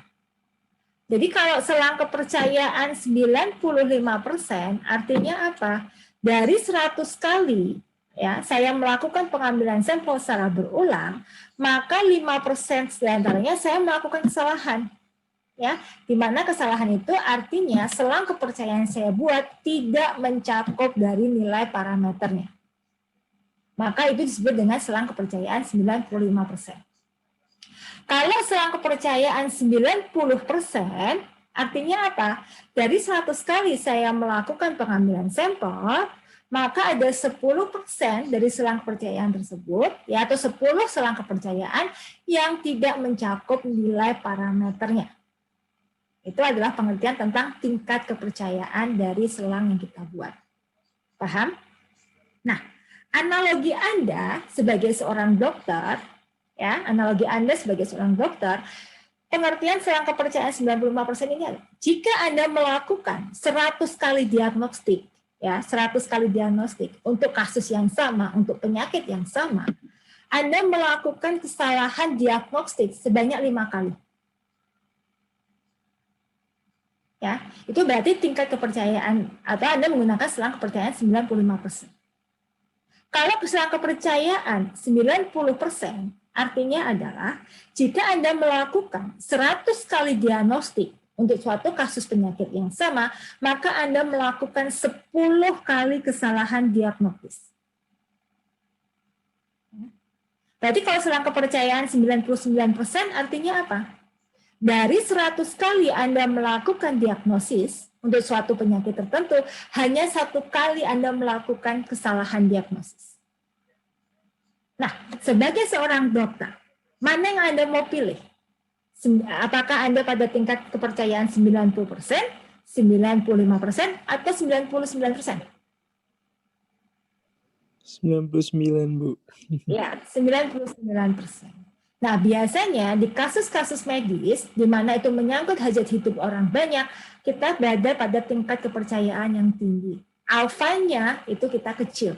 Jadi kalau selang kepercayaan 95%, artinya apa? Dari 100 kali ya saya melakukan pengambilan sampel secara berulang, maka 5% diantaranya saya melakukan kesalahan. Ya, di mana kesalahan itu artinya selang kepercayaan saya buat tidak mencakup dari nilai parameternya. Maka itu disebut dengan selang kepercayaan 95%. Kalau selang kepercayaan 90%, artinya apa? Dari 100 kali saya melakukan pengambilan sampel, maka ada 10% dari selang kepercayaan tersebut, ya, atau 10 selang kepercayaan yang tidak mencakup nilai parameternya. Itu adalah pengertian tentang tingkat kepercayaan dari selang yang kita buat. Paham? Nah, analogi Anda sebagai seorang dokter, ya, analogi Anda sebagai seorang dokter, pengertian selang kepercayaan 95% ini adalah jika Anda melakukan 100 kali diagnostik ya 100 kali diagnostik untuk kasus yang sama, untuk penyakit yang sama, Anda melakukan kesalahan diagnostik sebanyak 5 kali. Ya, itu berarti tingkat kepercayaan atau Anda menggunakan selang kepercayaan 95%. Kalau selang kepercayaan 90%, artinya adalah jika Anda melakukan 100 kali diagnostik untuk suatu kasus penyakit yang sama, maka Anda melakukan 10 kali kesalahan diagnostis. Berarti kalau selang kepercayaan 99%, artinya apa? Dari 100 kali Anda melakukan diagnosis untuk suatu penyakit tertentu, hanya 1 kali Anda melakukan kesalahan diagnosis. Nah, sebagai seorang dokter, mana yang Anda mau pilih? Apakah Anda pada tingkat kepercayaan 90%, 95%, atau 99%? 99, Bu. Ya, 99%. Nah, biasanya di kasus-kasus medis, di mana itu menyangkut hajat hidup orang banyak, kita berada pada tingkat kepercayaan yang tinggi. Alfanya itu kita kecil.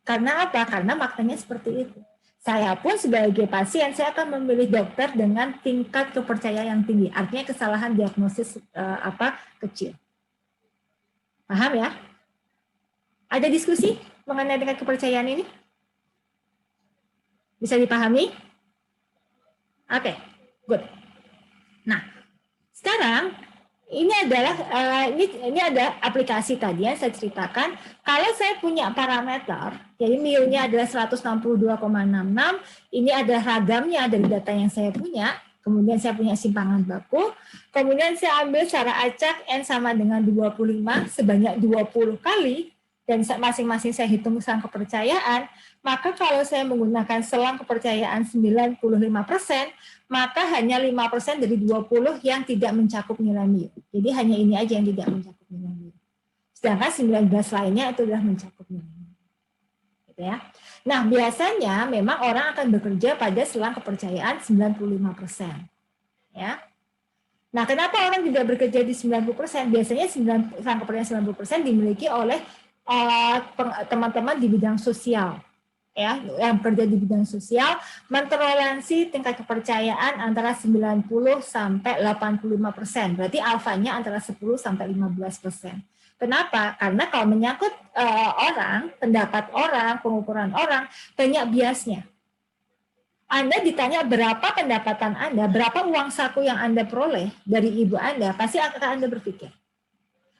Karena apa? Karena maknanya seperti itu. Saya pun sebagai pasien, saya akan memilih dokter dengan tingkat kepercayaan yang tinggi. Artinya kesalahan diagnosis kecil. Paham ya? Ada diskusi mengenai tingkat kepercayaan ini? Bisa dipahami? Oke, good. Nah, sekarang ini adalah ini ada aplikasi tadi yang saya ceritakan. Kalau saya punya parameter, jadi mu-nya adalah 162,66, ini ada ragamnya dari data yang saya punya. Kemudian saya punya simpangan baku. Kemudian saya ambil secara acak n sama dengan 25 sebanyak 20 kali. Dan masing-masing saya hitung selang kepercayaan, maka kalau saya menggunakan selang kepercayaan 95%, maka hanya 5% dari 20 yang tidak mencakup nilai mu. Jadi hanya ini aja yang tidak mencakup nilai mu. Sedangkan 19 lainnya itu sudah mencakup nilai mu. Gitu ya. Nah, biasanya memang orang akan bekerja pada selang kepercayaan 95%. Ya. Nah, kenapa orang tidak bekerja di 90%? Biasanya selang kepercayaan 90% dimiliki oleh teman-teman di bidang sosial, ya, yang bekerja di bidang sosial, mentoleransi tingkat kepercayaan antara 90 sampai 85%. Berarti alfanya antara 10 sampai 15%. Kenapa? Karena kalau menyangkut orang, pendapat orang, pengukuran orang, banyak biasnya. Anda ditanya berapa pendapatan Anda, berapa uang saku yang Anda peroleh dari ibu Anda, pasti akan Anda berpikir.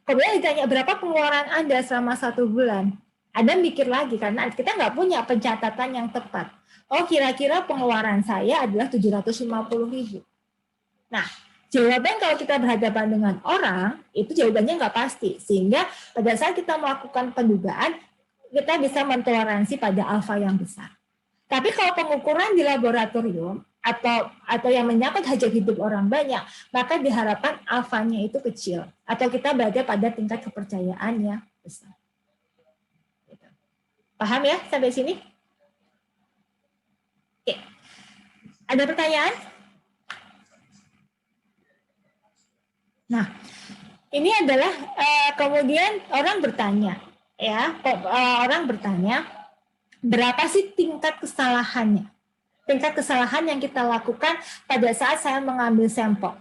Kemudian ditanya berapa pengeluaran Anda selama 1 bulan. Anda mikir lagi karena kita nggak punya pencatatan yang tepat. Oh, kira-kira pengeluaran saya adalah 750.000. Nah, jawaban kalau kita berhadapan dengan orang, itu jawabannya nggak pasti. Sehingga pada saat kita melakukan pendugaan, kita bisa mentoleransi pada alfa yang besar. Tapi kalau pengukuran di laboratorium, atau yang menyangkut hajat hidup orang banyak, maka diharapkan alfanya itu kecil atau kita berada pada tingkat kepercayaan yang besar. Paham ya sampai sini? Oke. Ada pertanyaan? Nah, ini adalah kemudian orang bertanya, ya, orang bertanya berapa sih tingkat kesalahannya? Tingkat kesalahan yang kita lakukan pada saat saya mengambil sampel.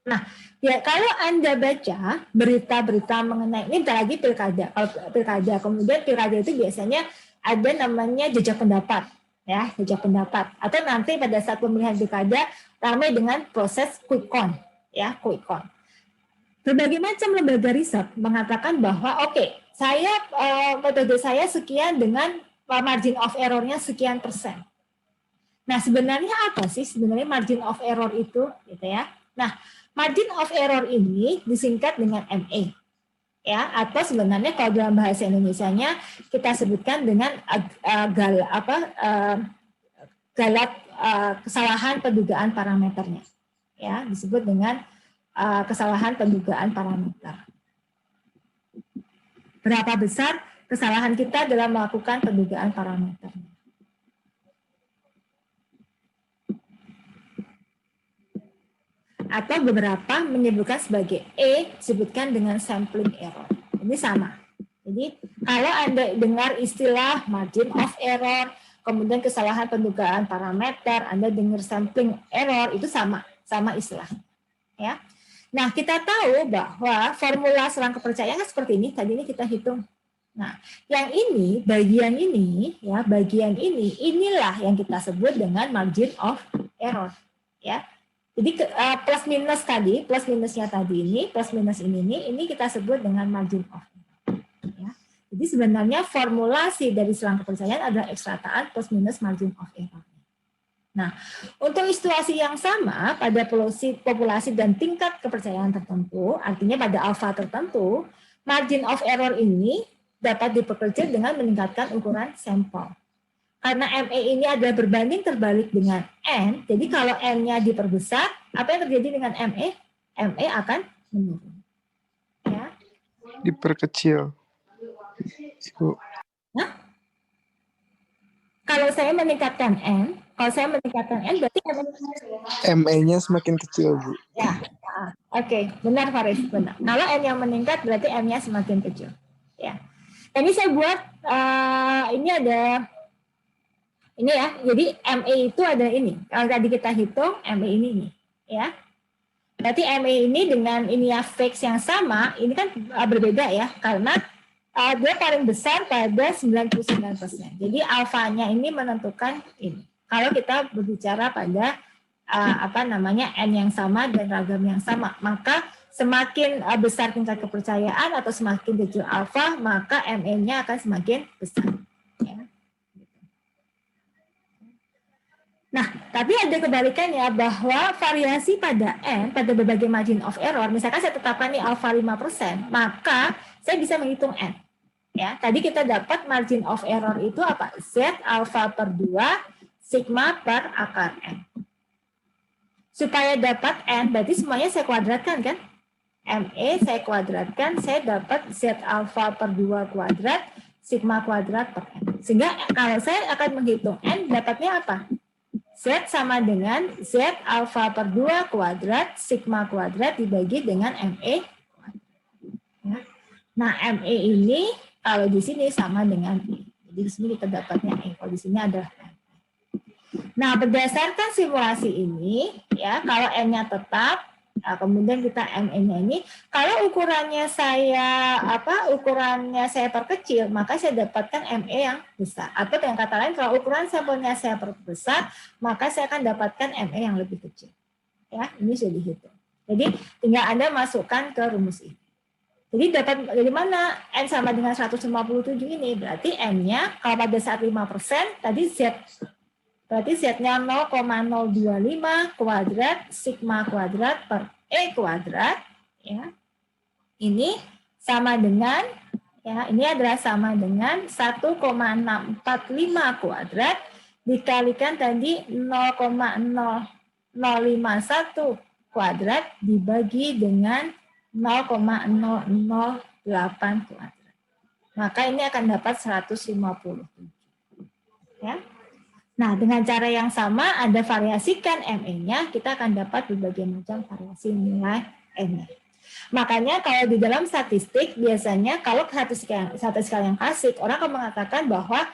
Nah, ya kalau Anda baca berita-berita mengenai ini lagi pilkada, kemudian pilkada itu biasanya ada namanya jejak pendapat, ya, jejak pendapat. Atau nanti pada saat pemilihan pilkada ramai dengan proses quick count, ya, quick count. Berbagai macam lembaga riset mengatakan bahwa metode saya sekian dengan margin of error-nya sekian persen. Nah, sebenarnya apa sih sebenarnya margin of error itu, gitu ya? Nah, margin of error ini disingkat dengan MA, ya, atau sebenarnya kalau dalam bahasa Indonesianya kita sebutkan dengan kesalahan pendugaan parameternya, ya, disebut dengan kesalahan pendugaan parameter. Berapa besar kesalahan kita dalam melakukan pendugaan parameternya? Atau beberapa menyebutkan sebagai E disebutkan dengan sampling error. Ini sama. Jadi kalau Anda dengar istilah margin of error, kemudian kesalahan pendugaan parameter, Anda dengar sampling error, itu sama istilah. Ya. Nah, kita tahu bahwa formula selang kepercayaan seperti ini, tadi ini kita hitung. Nah, yang ini, bagian ini, ya, bagian ini, inilah yang kita sebut dengan margin of error. Ya. Jadi plus minus tadi, plus minusnya tadi ini, plus minus ini kita sebut dengan margin of error. Ya. Jadi sebenarnya formulasi dari selang kepercayaan adalah ekstrataan plus minus margin of error. Nah, untuk situasi yang sama pada populasi dan tingkat kepercayaan tertentu, artinya pada alfa tertentu, margin of error ini dapat diperkecil dengan meningkatkan ukuran sampel. Karena ME ini adalah berbanding terbalik dengan N, jadi kalau N-nya diperbesar, apa yang terjadi dengan ME? ME akan menurun. Ya. Diperkecil. Ibu. Nah, kalau saya meningkatkan N, berarti ME-nya semakin kecil, Bu. Ya, oke, benar Faris, benar. Kalau N yang meningkat berarti M-nya semakin kecil. Ya, ini saya buat ini ada ini ya. Jadi ME itu ada ini. Kalau tadi kita hitung ME ini, ya. Berarti ME ini dengan ini ya fix yang sama, ini kan berbeda ya, karena dia paling besar pada 99%. Jadi alfanya ini menentukan ini. Kalau kita berbicara pada N yang sama dan ragam yang sama, maka semakin besar tingkat kepercayaan atau semakin kecil alfa, maka ME-nya akan semakin besar. Ya. Nah, tapi ada kebalikannya bahwa variasi pada N, pada berbagai margin of error, misalkan saya tetapkan ini alfa 5%, maka saya bisa menghitung N. Ya, tadi kita dapat margin of error itu apa? Z alfa per 2 sigma per akar N. Supaya dapat N, berarti semuanya saya kuadratkan kan? ME saya kuadratkan, saya dapat Z alfa per 2 kuadrat, sigma kuadrat per N. Sehingga kalau saya akan menghitung N, dapatnya apa? Z sama dengan Z alfa per 2 kuadrat, sigma kuadrat dibagi dengan ME. Nah, ME ini kalau di sini sama dengan E. Jadi di sini kita dapatnya E, kalau di sini ada M. Nah, berdasarkan simulasi ini, ya, kalau N-nya tetap, nah, kemudian kita ME-nya ini, kalau ukurannya saya perkecil, maka saya dapatkan ME yang besar. Atau dengan kata lain, kalau ukuran sampelnya saya perbesar, maka saya akan dapatkan ME yang lebih kecil. Ya, ini sudah dihitung. Jadi tinggal Anda masukkan ke rumus ini. Jadi dapat dari mana N sama dengan 157 ini? Berarti N-nya kalau pada saat 5%, tadi Z. Berarti Z-nya 0,025 kuadrat sigma kuadrat per E kuadrat. Ya. Ini sama dengan, ya, ini adalah sama dengan 1,645 kuadrat dikalikan tadi 0,0051 kuadrat dibagi dengan 0,008 kuadrat. Maka ini akan dapat 157. Ya. Nah, dengan cara yang sama, Anda variasikan ME-nya, kita akan dapat berbagai macam variasi nilai N-nya. Makanya kalau di dalam statistik, biasanya kalau statistik yang klasik, orang akan mengatakan bahwa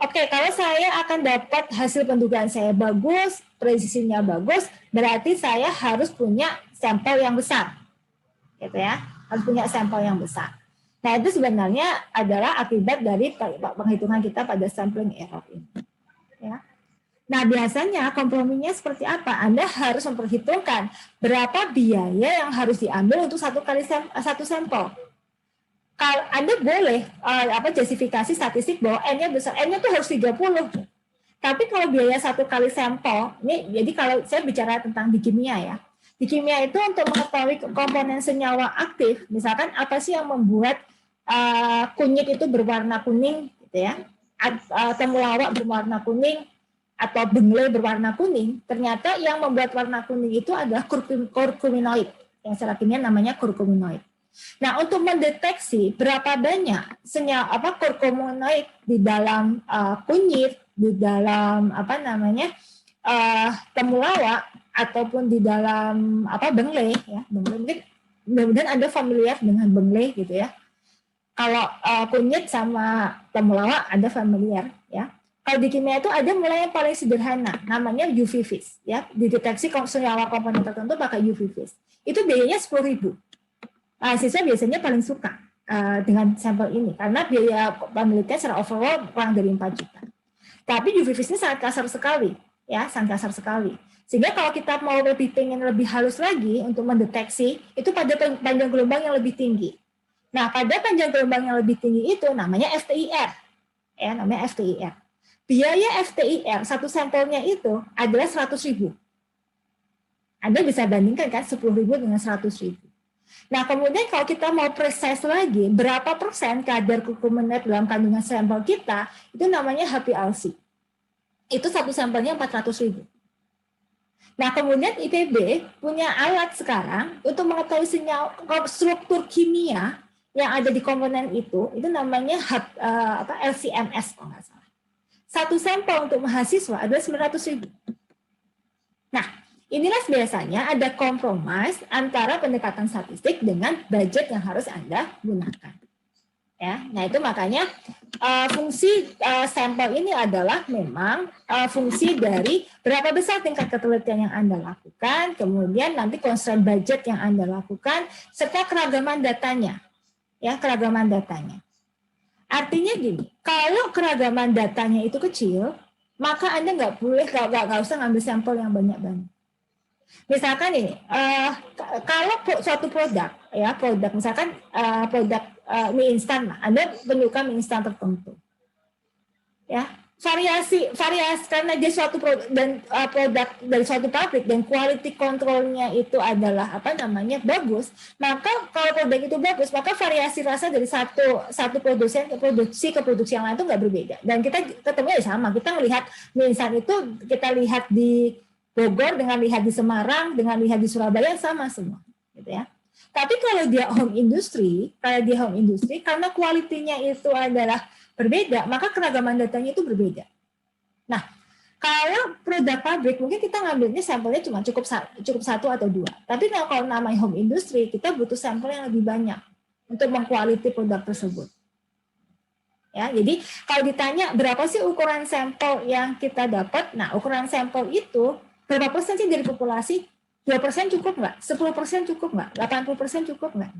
oke, kalau saya akan dapat hasil pendugaan saya bagus, presisinya bagus, berarti saya harus punya sampel yang besar. Gitu ya, harus punya sampel yang besar. Nah, itu sebenarnya adalah akibat dari penghitungan kita pada sampling error ini. Ya. Nah, biasanya komprominya seperti apa? Anda harus memperhitungkan berapa biaya yang harus diambil untuk satu sampel. Kalau Anda boleh justifikasi statistik bahwa N-nya besar, N-nya tuh harus 30. Tapi kalau biaya satu kali sampel, ini jadi kalau saya bicara tentang di kimia ya. Di kimia itu untuk mengetahui komponen senyawa aktif, misalkan apa sih yang membuat kunyit itu berwarna kuning gitu ya. Temulawak berwarna kuning atau bengle berwarna kuning, ternyata yang membuat warna kuning itu adalah kurkuminoid, yang secara kimia namanya kurkuminoid. Nah, untuk mendeteksi berapa banyak senyawa kurkuminoid di dalam kunyit, di dalam temulawak ataupun di dalam bengle ya, bengle mungkin mudah-mudahan Anda familiar dengan bengle gitu ya. Kalau kunyit sama temulawak ada familiar, ya. Kalau di kimia itu ada mulai yang paling sederhana, namanya UV vis, ya. Dideteksi senyawa komponen tertentu pakai UV vis. Itu biayanya 10.000. Siswa biasanya paling suka dengan sampel ini karena biaya penelitian secara overall kurang dari 4 juta. Tapi UV vis ini sangat kasar sekali, ya, sangat kasar sekali. Sehingga kalau kita mau pengen lebih halus lagi untuk mendeteksi, itu pada panjang gelombang yang lebih tinggi. Nah, pada panjang gelombang yang lebih tinggi itu namanya FTIR. Ya, namanya FTIR. Biaya FTIR, satu sampelnya itu adalah 100.000. Anda bisa bandingkan kan 10.000 dengan 100.000. Nah, kemudian kalau kita mau precise lagi, berapa persen kadar kurkumin dalam kandungan sampel kita, itu namanya HPLC. Itu satu sampelnya 400.000. Nah, kemudian IPB punya alat sekarang untuk mengetahui struktur kimia yang ada di komponen itu namanya LCMS kalau nggak salah. Satu sampel untuk mahasiswa adalah 900.000. Nah, inilah biasanya ada kompromis antara pendekatan statistik dengan budget yang harus Anda gunakan. Ya, nah itu makanya fungsi sampel ini adalah memang fungsi dari berapa besar tingkat ketelitian yang Anda lakukan, kemudian nanti constraint budget yang Anda lakukan, serta keragaman datanya. Ya, keragaman datanya. Artinya gini, kalau keragaman datanya itu kecil, maka Anda nggak usah ngambil sampel yang banyak-banyak. Misalkan ini, kalau suatu produk, ya produk misalkan produk mie instan, Anda penyuka mie instan tertentu, ya variasi karena dia suatu produk dari suatu pabrik dan quality controlnya itu adalah bagus, maka kalau produk itu bagus, maka variasi rasa dari satu produksi ke produksi yang lain itu nggak berbeda. Dan kita ketemu ya sama, kita melihat mie instan itu kita lihat di Bogor dengan lihat di Semarang, dengan lihat di Surabaya sama semua, gitu ya. Tapi kalau dia home industry, karena kualitinya itu adalah berbeda, maka keragaman datanya itu berbeda. Nah, kalau produk pabrik mungkin kita ngambilnya sampelnya cuma cukup satu atau dua. Tapi kalau namanya home industry, kita butuh sampel yang lebih banyak untuk mengkualiti produk tersebut. Ya, jadi kalau ditanya berapa sih ukuran sampel yang kita dapat, nah ukuran sampel itu berapa persen sih dari populasi? 2% cukup nggak? 10% cukup nggak? 80% cukup nggak?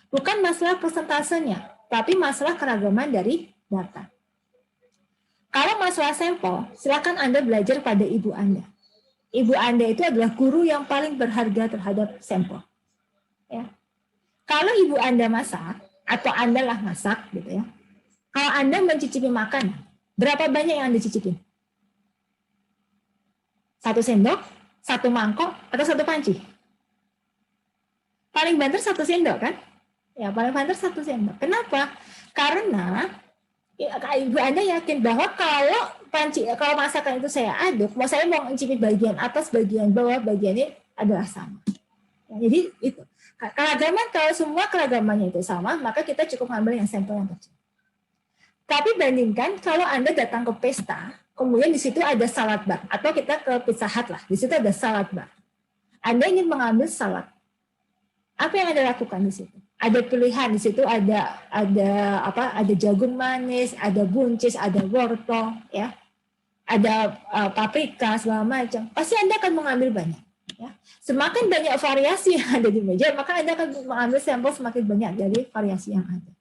Bukan masalah persentasenya, tapi masalah keragaman dari data. Kalau masalah sampel, silakan Anda belajar pada ibu Anda. Ibu Anda itu adalah guru yang paling berharga terhadap sampel. Ya. Kalau ibu Anda masak, atau Anda lah masak, gitu ya. Kalau Anda mencicipi makan, berapa banyak yang Anda cicipin? 1 sendok, 1 mangkok, atau 1 panci? Paling banter 1 sendok kan? Ya, paling banter 1 sendok. Kenapa? Karena ibu Anda yakin bahwa kalau masakan itu saya aduk, saya mau mencicipi bagian atas, bagian bawah, bagiannya adalah sama. Ya, jadi itu. Keragaman, kalau semua keragamannya itu sama, maka kita cukup ngambil yang sampel yang kecil. Tapi bandingkan kalau Anda datang ke pesta, kemudian di situ ada salad bar, atau kita ke Pizza Hut lah, di situ ada salad bar. Anda ingin mengambil salad, apa yang Anda lakukan di situ? Ada pilihan di situ, ada jagung manis, ada buncis, ada wortel, ya, ada paprika segala macam. Pasti Anda akan mengambil banyak. Ya. Semakin banyak variasi yang ada di meja, maka Anda akan mengambil sampel semakin banyak dari variasi yang ada.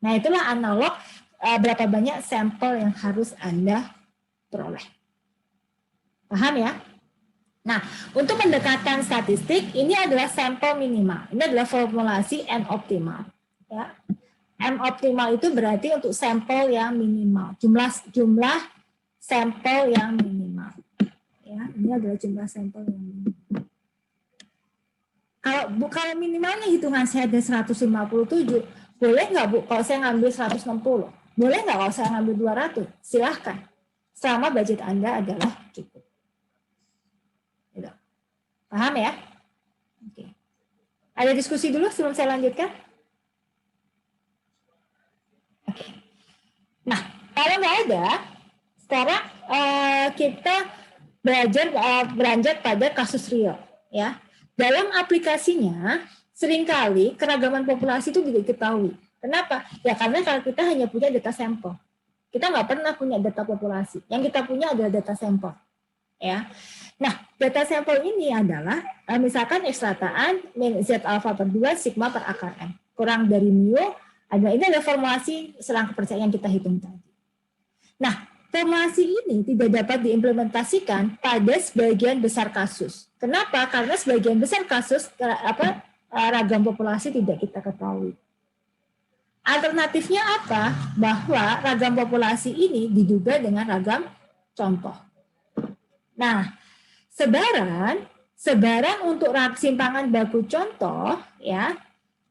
Nah, itulah analog berapa banyak sampel yang harus Anda peroleh. Paham ya? Nah, untuk pendekatan statistik, ini adalah sampel minimal. Ini adalah formulasi N optimal. Ya. M optimal itu berarti untuk sampel yang minimal. Jumlah sampel yang minimal. Ya, ini adalah jumlah sampel yang minimal. Kalau minimalnya hitungan saya ada 157, boleh nggak Bu kalau saya ngambil 160? Boleh nggak kalau saya ngambil 200? Silahkan. Selama budget Anda adalah cukup. Gitu. Paham ya? Oke. Ada diskusi dulu sebelum saya lanjutkan? Oke. Nah, kalau nggak ada, sekarang kita beranjak pada kasus real. Ya. Dalam aplikasinya, seringkali keragaman populasi itu tidak diketahui. Kenapa? Ya karena kalau kita hanya punya data sampel. Kita nggak pernah punya data populasi. Yang kita punya adalah data sampel. Ya. Nah, data sampel ini adalah misalkan X rataan min Z alfa per 2 sigma per akar M. Kurang dari mu, ini adalah formulasi selang kepercayaan yang kita hitung tadi. Nah, formulasi ini tidak dapat diimplementasikan pada sebagian besar kasus. Kenapa? Karena sebagian besar kasus ragam populasi tidak kita ketahui. Alternatifnya apa? Bahwa ragam populasi ini diduga dengan ragam contoh. Nah, sebaran untuk simpangan baku contoh ya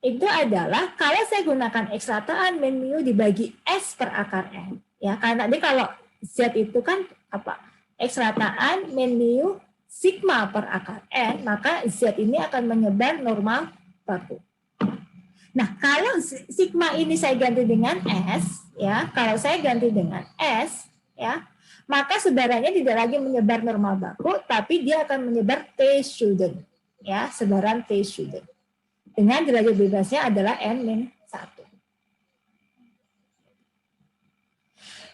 itu adalah kalau saya gunakan X rataan min mu dibagi S per akar N. Ya, karena tadi kalau Z itu kan X rataan min mu sigma per akar N, maka Z ini akan menyebar normal baku. Nah, kalau sigma ini saya ganti dengan S, ya, kalau saya ganti dengan S, ya, maka sebarannya tidak lagi menyebar normal baku, tapi dia akan menyebar T student, ya, sebaran T student. Dengan derajat bebasnya adalah N-1.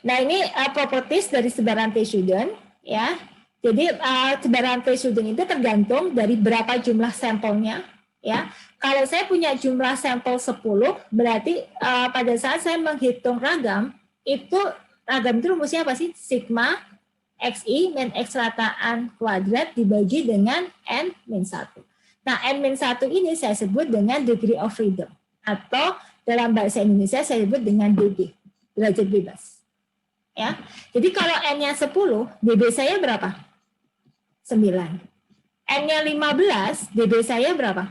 Nah, ini properties dari sebaran T student, ya. Jadi sebaran T student itu tergantung dari berapa jumlah sampelnya, ya. Kalau saya punya jumlah sampel 10, berarti pada saat saya menghitung ragam itu rumusnya apa sih? Sigma XI min X rataan kuadrat dibagi dengan N-1. Nah, N-1 ini saya sebut dengan degree of freedom. Atau dalam bahasa Indonesia saya sebut dengan DB, derajat bebas. Ya. Jadi kalau N-nya 10, DB saya berapa? 9. N-nya 15, DB saya berapa?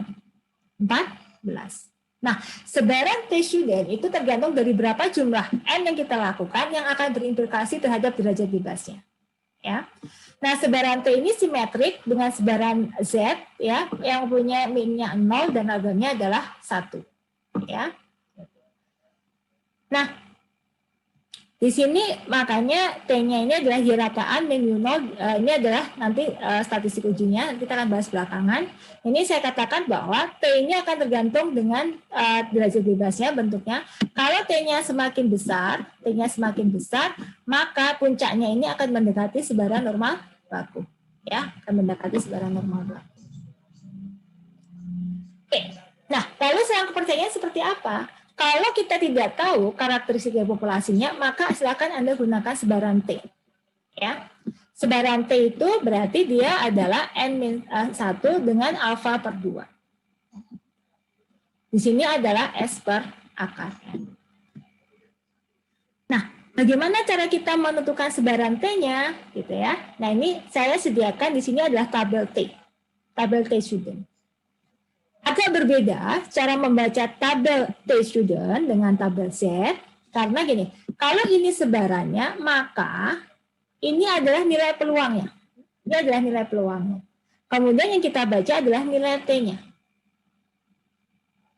14. Nah, sebaran T student itu tergantung dari berapa jumlah N yang kita lakukan yang akan berimplikasi terhadap derajat bebasnya. Ya. Nah, sebaran T ini simetrik dengan sebaran Z ya, yang punya min-nya 0 dan ragamnya adalah 1. Ya. Nah, di sini makanya T-nya ini adalah Y rataan min mu 0, ini adalah nanti statistik ujinya, nanti kita akan bahas belakangan. Ini saya katakan bahwa T ini akan tergantung dengan derajat bebasnya bentuknya. Kalau T-nya semakin besar, maka puncaknya ini akan mendekati sebaran normal baku. Ya, akan mendekati sebaran normal baku. Oke. Nah, lalu selang kepercayaan seperti apa? Kalau kita tidak tahu karakteristik populasinya, maka silakan Anda gunakan sebaran T. Ya. Sebaran T itu berarti dia adalah N-1 dengan alfa per 2. Di sini adalah S per akar N. Nah, bagaimana cara kita menentukan sebaran T-nya? Gitu ya. Nah, ini saya sediakan di sini adalah tabel T. Tabel T student. Agak berbeda cara membaca tabel T student dengan tabel Z, karena gini, kalau ini sebarannya, maka ini adalah nilai peluangnya. Ini adalah nilai peluangnya. Kemudian yang kita baca adalah nilai T-nya.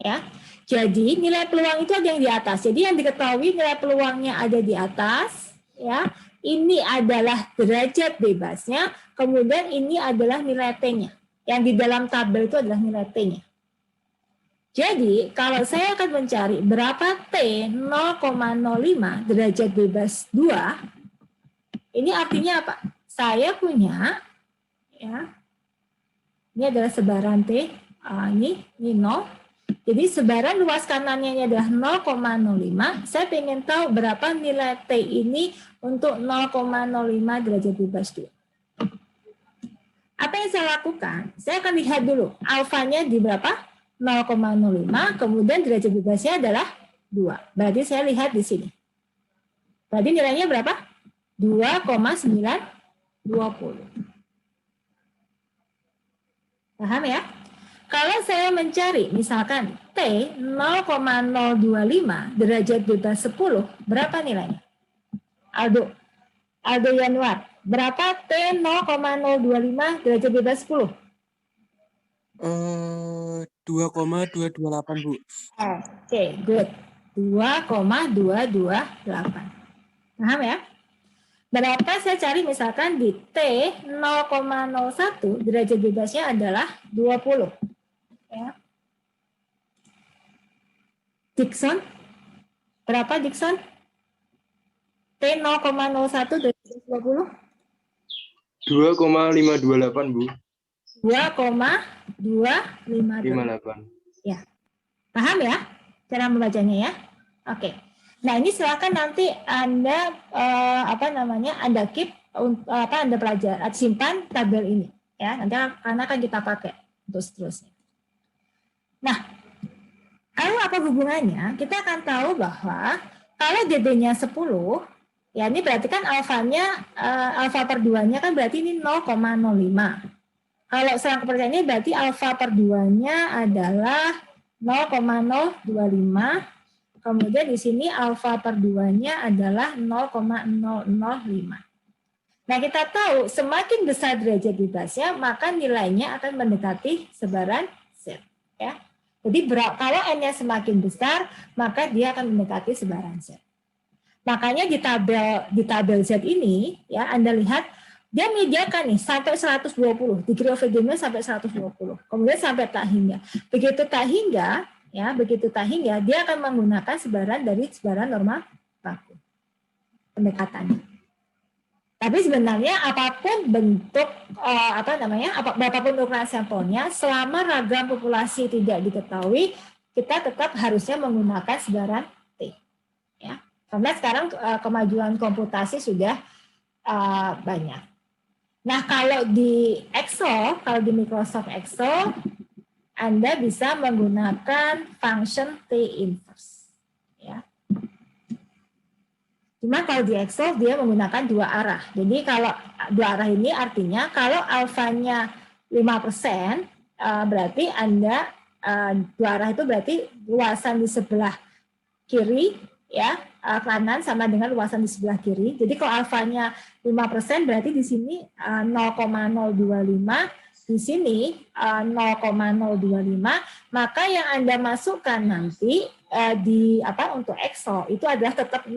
Ya. Jadi nilai peluang itu ada yang di atas. Jadi yang diketahui nilai peluangnya ada di atas, ya. Ini adalah derajat bebasnya, kemudian ini adalah nilai T-nya. Yang di dalam tabel itu adalah nilai T-nya. Jadi, kalau saya akan mencari berapa T 0,05 derajat bebas 2, ini artinya apa? Saya punya, ya, ini adalah sebaran T, ini 0. Jadi, sebaran luas kanannya ini adalah 0,05. Saya ingin tahu berapa nilai T ini untuk 0,05 derajat bebas 2. Apa yang saya lakukan? Saya akan lihat dulu, alfanya di berapa? 0,05, kemudian derajat bebasnya adalah 2. Berarti saya lihat di sini. Berarti nilainya berapa? 2,920. Paham ya? Kalau saya mencari misalkan T 0,025 derajat bebas 10, berapa nilainya? Aldo Yanuar, berapa T 0,025 derajat bebas 10? 2,228, Bu. Oke, good. 2,228. Paham ya? Berapa saya cari misalkan di T 0,01 derajat bebasnya adalah 20. Ya. Dixon, Berapa, Dixon? T 0,01 dari 20? 2,528, Bu. 2,258. 58. Ya. Paham ya cara membacanya ya? Oke. Nah, ini silakan nanti Anda Anda keep Anda pelajari, simpan tabel ini ya. Nanti karena akan kita pakai untuk seterusnya. Nah, lalu apa hubungannya? Kita akan tahu bahwa kalau DB-nya 10, ya ini berarti kan alfanya alfa per 2-nya kan berarti ini 0,05. Kalau selang kepercayaan ini berarti alfa per 2-nya adalah 0,025. Kemudian di sini alfa per 2-nya adalah 0,005. Nah, kita tahu semakin besar derajat bebasnya, maka nilainya akan mendekati sebaran Z. Ya. Jadi kalau N-nya semakin besar, maka dia akan mendekati sebaran Z. Makanya di tabel Z ini, ya Anda lihat, dia menyediakan nih sampai 120, degree of freedom-nya sampai 120. Kemudian sampai tak hingga. Begitu tak hingga, dia akan menggunakan sebaran dari sebaran normal baku. Pendekatannya. Tapi sebenarnya apapun bentuk berapapun ukuran sampelnya, selama ragam populasi tidak diketahui, kita tetap harusnya menggunakan sebaran T. Ya. Karena sekarang kemajuan komputasi sudah banyak. Nah, kalau di Excel, kalau di Microsoft Excel, Anda bisa menggunakan function T inverse. Ya. Cuma kalau di Excel dia menggunakan dua arah. Jadi kalau dua arah ini artinya kalau alfanya 5%, berarti Anda dua arah itu berarti luasan di sebelah kiri ya, kanan sama dengan luasan di sebelah kiri. Jadi kalau alfanya 5% berarti di sini 0,025, di sini 0,025, maka yang Anda masukkan nanti untuk Excel itu adalah tetap 0,05.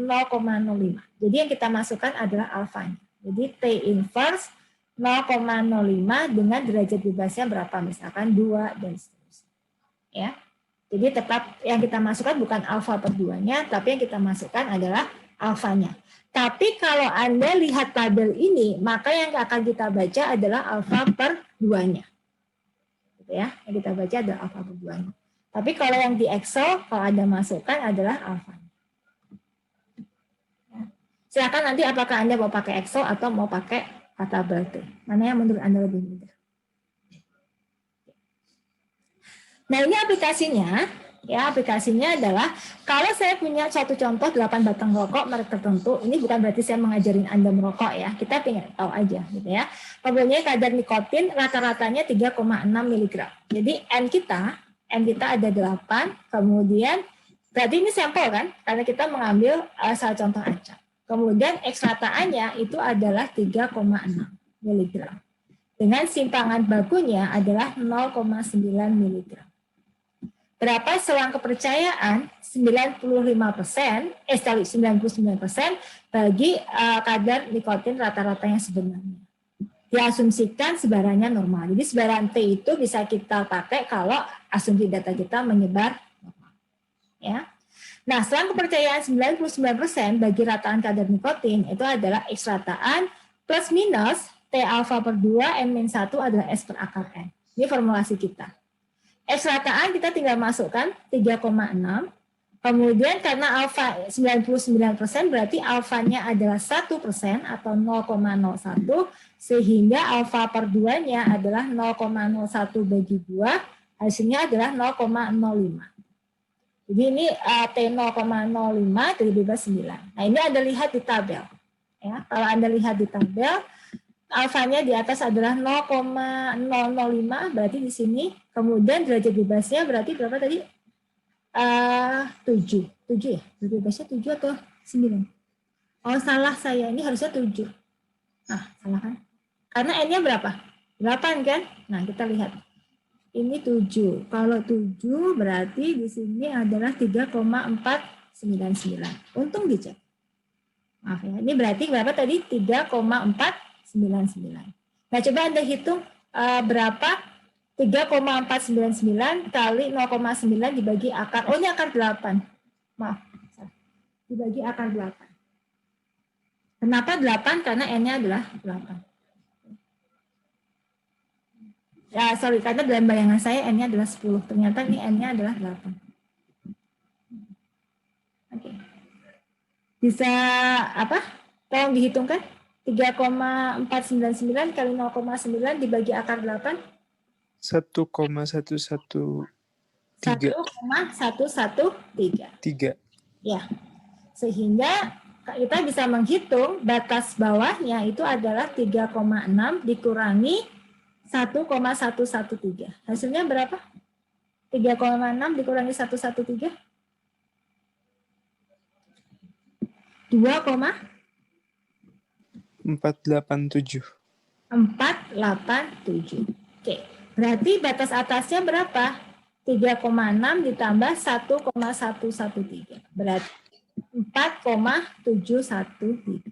Jadi yang kita masukkan adalah alfanya. Jadi T inverse 0,05 dengan derajat bebasnya berapa? Misalkan 2 dan seterusnya. Ya. Jadi tetap yang kita masukkan bukan alfa per 2-nya, tapi yang kita masukkan adalah alfanya. Tapi kalau Anda lihat tabel ini, maka yang akan kita baca adalah alfa per 2-nya. Gitu ya, yang kita baca adalah alfa per 2-nya. Tapi kalau yang di Excel, kalau Anda masukkan adalah alfanya. Ya. Silakan nanti apakah Anda mau pakai Excel atau mau pakai tabel T. Mana yang menurut Anda lebih mudah? Nah, ini aplikasinya. Ya, aplikasinya adalah kalau saya punya suatu contoh 8 batang rokok merek tertentu, ini bukan berarti saya mengajarin Anda merokok ya, kita pengen tahu aja gitu ya. Kemudian kadar nikotin rata-ratanya 3,6 mg. Jadi N kita ada 8, kemudian berarti ini sampel kan, karena kita mengambil salah contoh acak. Kemudian X rata-nya itu adalah 3,6 mg. Dengan simpangan bakunya adalah 0,9 mg. Berapa selang kepercayaan? 99% bagi kadar nikotin rata-rata yang sebenarnya. Diasumsikan sebarannya normal. Jadi sebaran T itu bisa kita pakai kalau asumsi data kita menyebar normal. Ya. Nah, selang kepercayaan 99% bagi rataan kadar nikotin itu adalah X rataan plus minus T alfa per 2 N-1 adalah S per akar N. Ini formulasi kita. X rataan kita tinggal masukkan 3,6. Kemudian karena alfa 99% berarti alfanya adalah 1% atau 0,01 sehingga alfa per 2-nya adalah 0,01 bagi 2, hasilnya adalah 0,05. Jadi ini T 0,05 dari bebas 9. Nah, ini Anda lihat di tabel. Ya, kalau Anda lihat di tabel alfanya di atas adalah 0,005 berarti di sini. Kemudian derajat bebasnya berarti berapa tadi? 7 ya? Derajat bebasnya 7 atau 9? Oh, salah saya. Ini harusnya 7. Nah, salah kan? Karena N-nya berapa? 8 kan? Nah, kita lihat. Ini 7. Kalau 7 berarti di sini adalah 3,499. Untung dicek. Maaf ya. Ini berarti berapa tadi? 3,499. Nah, coba Anda hitung berapa 3,499 kali 0,9 dibagi akar. Oh, ini akar 8. Maaf. dibagi akar 8. Kenapa 8? Karena N-nya adalah 8. Ya, sorry, karena dalam bayangan saya N-nya adalah 10. Ternyata ini N-nya adalah 8. Oke. Bisa apa? Tolong dihitungkan. 3,499 kali 0,9 dibagi akar 8. 1,113. 1,113. Ya. Sehingga kita bisa menghitung batas bawahnya itu adalah 3,6 dikurangi 1,113. Hasilnya berapa? 3,6 dikurangi 113. 487. 487. Oke. Berarti batas atasnya berapa? 3,6 ditambah 1,113. Berarti 4,713.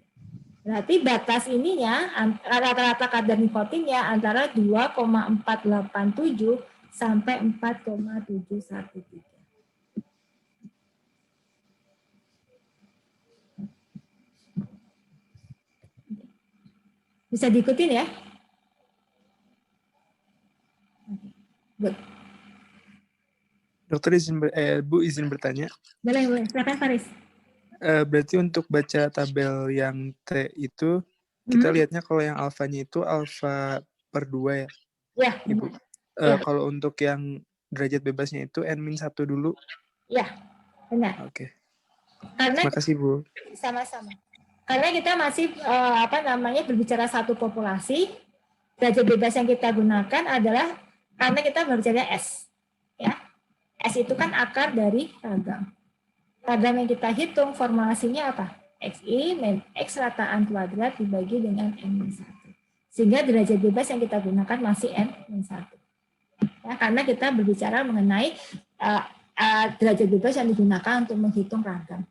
Berarti batas ininya rata-rata kadar nikotinnya antara 2,487 sampai 4,713. Bisa diikutin ya? Good. Dokter Bu izin bertanya. Boleh. Silakan Faris. Berarti untuk baca tabel yang T itu, kita lihatnya kalau yang alfanya itu alfa per 2 ya? Ya, Ibu. Ya. Kalau untuk yang derajat bebasnya itu N-1 dulu? Ya, benar. Oke. Karena Terima kasih, Bu. Sama-sama. Karena kita masih berbicara satu populasi, derajat bebas yang kita gunakan adalah karena kita berbicara S. Ya. S itu kan akar dari ragam. Ragam yang kita hitung formulasinya apa? XI min X rataan kuadrat dibagi dengan N-1. Sehingga derajat bebas yang kita gunakan masih N-1. Ya, karena kita berbicara mengenai derajat bebas yang digunakan untuk menghitung ragam.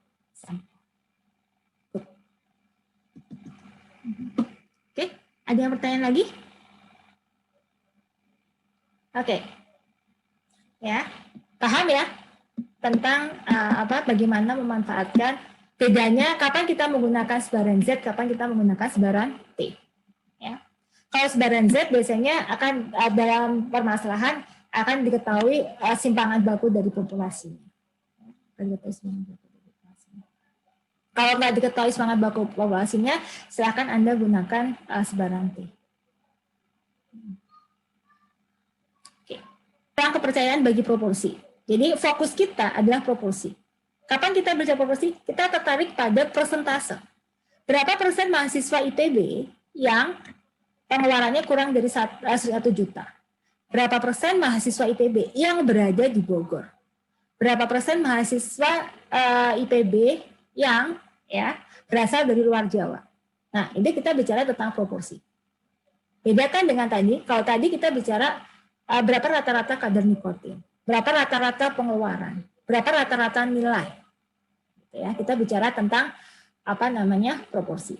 Oke, ada yang bertanya lagi? Oke. Ya. Paham ya tentang bagaimana memanfaatkan bedanya kapan kita menggunakan sebaran Z, kapan kita menggunakan sebaran T. Ya. Kalau sebaran Z biasanya akan dalam permasalahan akan diketahui simpangan baku dari populasi. Kalau nggak diketahui simpangan baku populasinya, silakan Anda gunakan sebaran T. Oke. Tentang kepercayaan bagi proporsi. Jadi fokus kita adalah proporsi. Kapan kita bicara proporsi? Kita tertarik pada persentase. Berapa persen mahasiswa ITB yang pengeluarannya kurang dari 1 juta? Berapa persen mahasiswa ITB yang berada di Bogor? Berapa persen mahasiswa IPB yang berasal dari luar Jawa? Nah, ini kita bicara tentang proporsi. Bedakan dengan tadi, kalau tadi kita bicara berapa rata-rata kadar nikotin, berapa rata-rata pengeluaran, berapa rata-rata nilai. Ya, kita bicara tentang proporsi.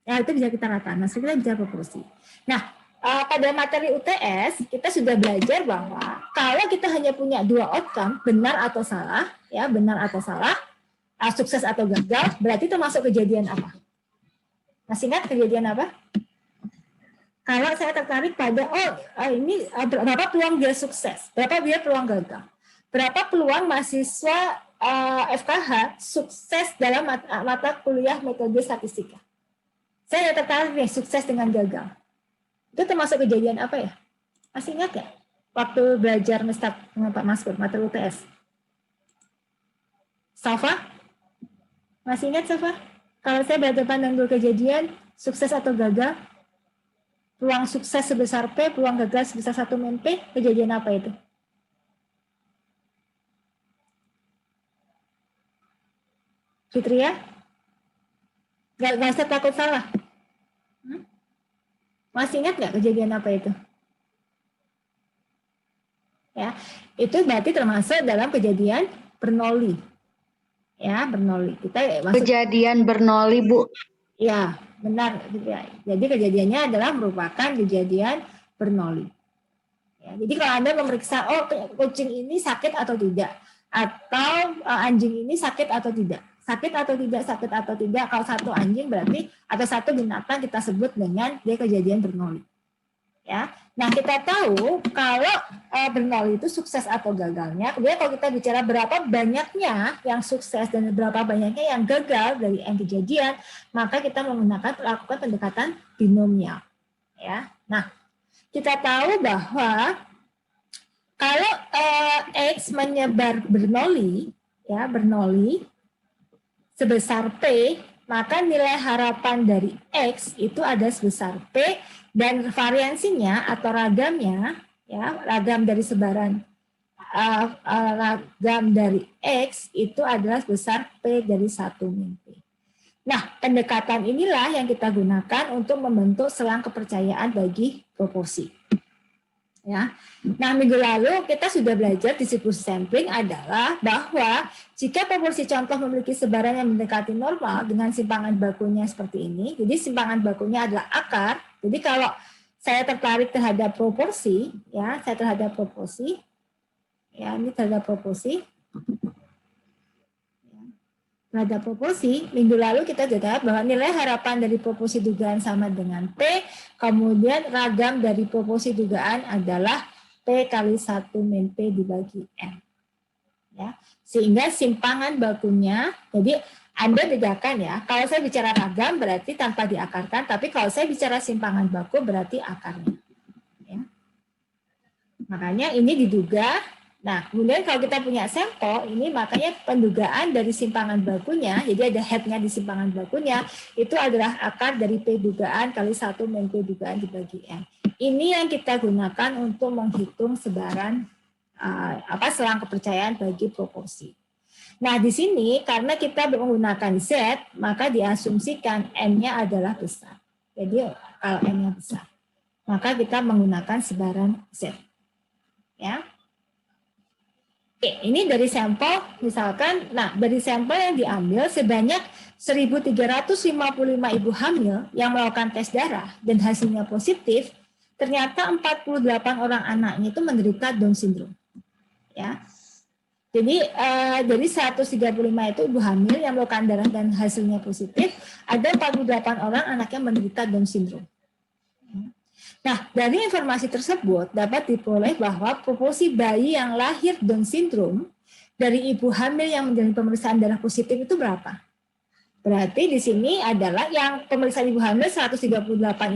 Ya, itu bisa kita rata. Nah, sekarang kita bicara proporsi. Nah, pada materi UTS kita sudah belajar bahwa kalau kita hanya punya 2 outcome, benar atau salah, sukses atau gagal, berarti termasuk kejadian apa? Masih ingat kejadian apa? Kalau saya tertarik pada, ini berapa peluang dia sukses, berapa dia peluang gagal, berapa peluang mahasiswa FKH sukses dalam mata kuliah metode statistika. Saya tertarik nih, sukses dengan gagal. Itu termasuk kejadian apa ya? Masih ingat nggak? Waktu belajar dengan Pak Maskur, materi UTS. Safa? Masih ingat Safa? Kalau saya berhadapan dengan 2 kejadian, sukses atau gagal, peluang sukses sebesar P, peluang gagal sebesar 1 min P, kejadian apa itu? Fitria? Nggak usah takut salah. Masih ingat nggak kejadian apa itu? Ya, itu berarti termasuk dalam kejadian Bernoulli. Ya, Bernoulli. Kejadian Bernoulli, Bu. Ya, benar. Jadi kejadiannya adalah merupakan kejadian Bernoulli. Ya, jadi kalau Anda memeriksa, kucing ini sakit atau tidak, atau anjing ini sakit atau tidak, sakit atau tidak. Kalau satu anjing berarti atau satu binatang kita sebut dengan dia kejadian bernoli. Ya. Nah, kita tahu kalau bernoli itu sukses atau gagalnya. Kemudian kalau kita bicara berapa banyaknya yang sukses dan berapa banyaknya yang gagal dari N kejadian, maka kita melakukan pendekatan binomial. Ya. Nah, kita tahu bahwa kalau X menyebar bernoli, ya bernoli sebesar P, maka nilai harapan dari X itu ada sebesar P dan variansinya atau ragamnya, ya ragam dari sebaran ragam dari X itu adalah sebesar P dari 1 min P. Nah, pendekatan inilah yang kita gunakan untuk membentuk selang kepercayaan bagi proporsi. Ya. Nah, minggu lalu kita sudah belajar distribusi sampling adalah bahwa jika proporsi contoh memiliki sebaran yang mendekati normal dengan simpangan bakunya seperti ini, jadi simpangan bakunya adalah akar. Jadi kalau saya tertarik terhadap proporsi, ya, saya terhadap proporsi, ya, ini terhadap proporsi. Terhadap proporsi, minggu lalu kita sudah bahwa nilai harapan dari proporsi dugaan sama dengan P, kemudian ragam dari proporsi dugaan adalah P kali 1 min P dibagi N. Ya, sehingga simpangan bakunya, jadi Anda bedakan ya, kalau saya bicara ragam berarti tanpa diakarkan, tapi kalau saya bicara simpangan baku berarti akarnya. Ya. Makanya ini diduga. Nah, kemudian kalau kita punya sampel, ini makanya pendugaan dari simpangan bakunya, jadi ada head-nya di simpangan bakunya, itu adalah akar dari P dugaan kali 1 min P dugaan dibagi N. Ini yang kita gunakan untuk menghitung sebaran selang kepercayaan bagi proporsi. Nah, di sini karena kita menggunakan Z, maka diasumsikan N-nya adalah besar. Jadi kalau N-nya besar, maka kita menggunakan sebaran Z. Ya. Oke, ini dari sampel, misalkan, nah dari sampel yang diambil sebanyak 1.355 ibu hamil yang melakukan tes darah dan hasilnya positif, ternyata 48 orang anaknya itu menderita Down syndrome. Ya, jadi dari 135 itu ibu hamil yang melakukan darah dan hasilnya positif, ada 48 orang anaknya menderita Down syndrome. Nah, dari informasi tersebut dapat diperoleh bahwa proporsi bayi yang lahir Down syndrome dari ibu hamil yang menjalani pemeriksaan darah positif itu berapa? Berarti di sini adalah yang pemeriksaan ibu hamil 138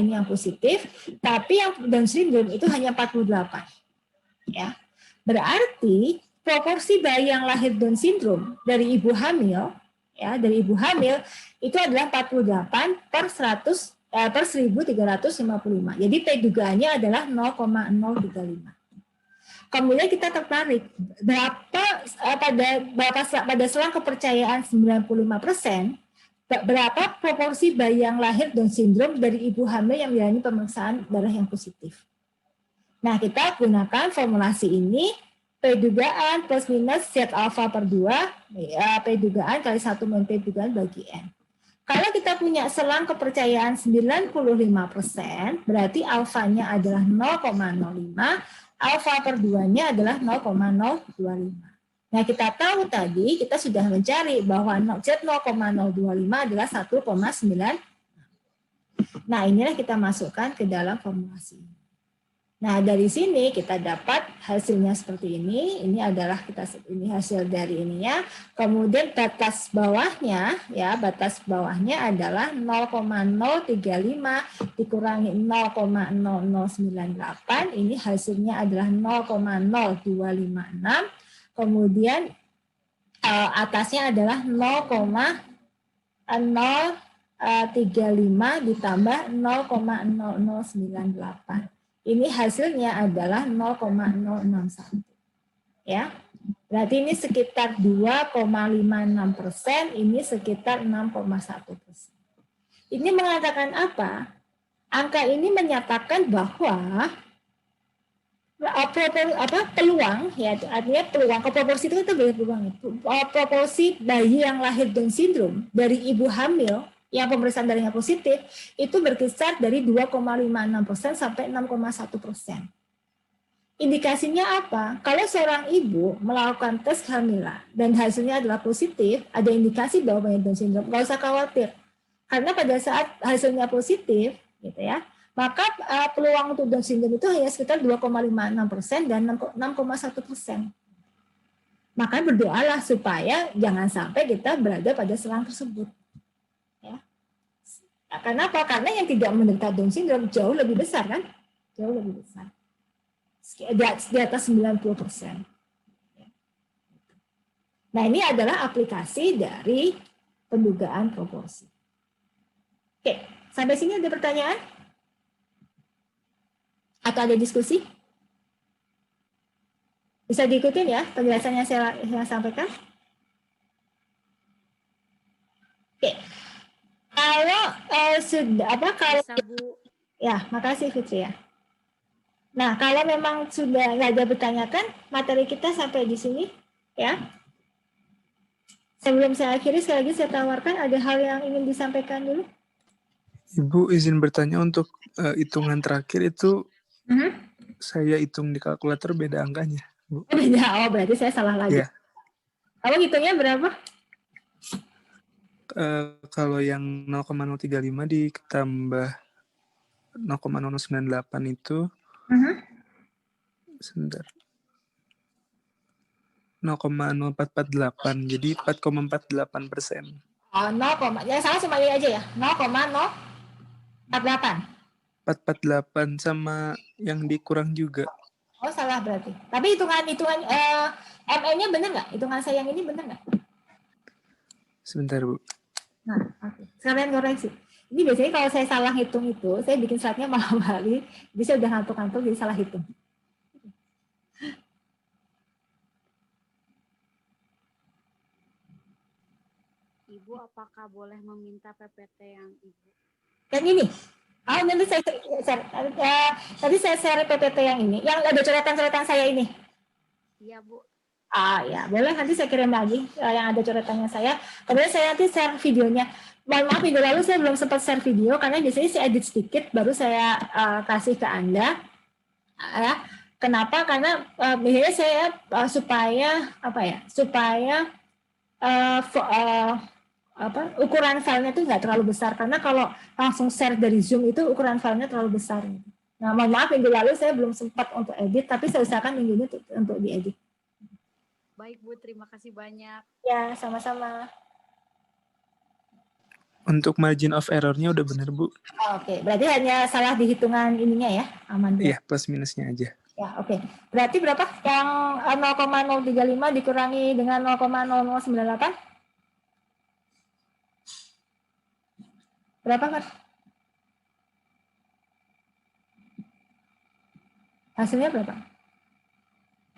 ini yang positif, tapi yang Down syndrome itu hanya 48. Ya. Berarti proporsi bayi yang lahir Down syndrome dari ibu hamil, ya, dari ibu hamil itu adalah 48 per 1.355. Jadi P dugaannya adalah 0,035. Kemudian kita tertarik pada selang kepercayaan 95%, berapa proporsi bayi yang lahir Down syndrome dari ibu hamil yang menjalani pemeriksaan darah yang positif. Nah, kita gunakan formulasi ini, P dugaan plus minus Z alfa per 2, P dugaan kali 1 min P dugaan bagi N. Kalau kita punya selang kepercayaan 95%, berarti alfanya adalah 0,05, alfa per 2-nya adalah 0,025. Nah, kita tahu tadi, kita sudah mencari bahwa Z 0,025 adalah 1,9. Nah, inilah kita masukkan ke dalam formulasi. Nah, dari sini kita dapat hasilnya seperti ini. Ini adalah ini hasil dari ininya. Kemudian batas bawahnya, ya, batas bawahnya adalah 0,035 dikurangi 0,0098. Ini hasilnya adalah 0,0256. Kemudian atasnya adalah 0,035 ditambah 0,0098. Ini hasilnya adalah 0,061. Ya. Berarti ini sekitar 2,56%, ini sekitar 6,1%. Ini mengatakan apa? Angka ini menyatakan bahwa peluang, ya, artinya peluang, proporsi itu peluang, proporsi bayi yang lahir Down syndrome dari ibu hamil yang pemeriksaan darahnya positif itu berkisar dari 2,56% sampai 6,1%. Indikasinya apa? Kalau seorang ibu melakukan tes kehamilan dan hasilnya adalah positif, ada indikasi bahwa punya Down syndrome, nggak usah khawatir. Karena pada saat hasilnya positif, gitu ya, maka peluang untuk Down syndrome itu hanya sekitar 2,56% dan 6,1%. Maka berdoalah supaya jangan sampai kita berada pada selang tersebut. Ya. Karena apa? Karena yang tidak menderita Down syndrome jauh lebih besar kan? Jauh lebih besar. Di atas 90%. Nah, ini adalah aplikasi dari pendugaan proporsi. Oke, sampai sini ada pertanyaan? Atau ada diskusi? Bisa diikutin ya penjelasannya saya sampaikan? Oke. Kalau sudah kalau Bisa, Bu. ya, makasih Fitri ya. Nah, kalau memang sudah nggak ada bertanyakan, materi kita sampai di sini, ya. Sebelum saya akhiri, sekali lagi saya tawarkan ada hal yang ingin disampaikan dulu. Ibu izin bertanya untuk hitungan terakhir itu saya hitung di kalkulator beda angkanya, Bu. Beda, oh berarti saya salah lagi. Iya. Kamu hitungnya berapa? Kalau yang 0,035 ditambah 0,098 itu sebentar. 0,0448 jadi 4,48%. Oh, 0, yang salah cuma ini aja ya, 0,048. 448 sama yang dikurang juga. Oh, salah berarti. Tapi hitungan ME-nya benar nggak? Hitungan saya yang ini benar nggak? Sebentar, Bu. Nah, oke. Sekalian koreksi. Ini biasanya kalau saya salah hitung itu, saya bikin slide-nya malam hari, bisa udah ngantuk-ngantuk jadi salah hitung. Ibu, apakah boleh meminta PPT yang Ibu? Yang ini. Oh, nanti tadi saya share PPT yang ini. Yang ada coretan-coretan saya ini. Iya, Bu. Ya, boleh nanti saya kirim lagi yang ada coretannya saya. Kemudian saya nanti share videonya. Mohon maaf, minggu lalu saya belum sempat share video karena biasanya saya edit sedikit baru saya kasih ke Anda. Kenapa? Karena biasanya saya supaya ukuran filenya itu nggak terlalu besar, karena kalau langsung share dari Zoom itu ukuran filenya terlalu besar. Nah, mohon maaf minggu lalu saya belum sempat untuk edit, tapi saya usahakan minggu ini untuk diedit. Baik, Bu, terima kasih banyak. Ya, sama-sama. Untuk margin of error-nya udah bener, Bu. Oke, berarti hanya salah di hitungan ininya ya, aman. Iya, plus minusnya aja. Ya, oke. Berarti berapa? Yang 0,035 dikurangi dengan 0,0098? Berapa, Mas? Hasilnya berapa?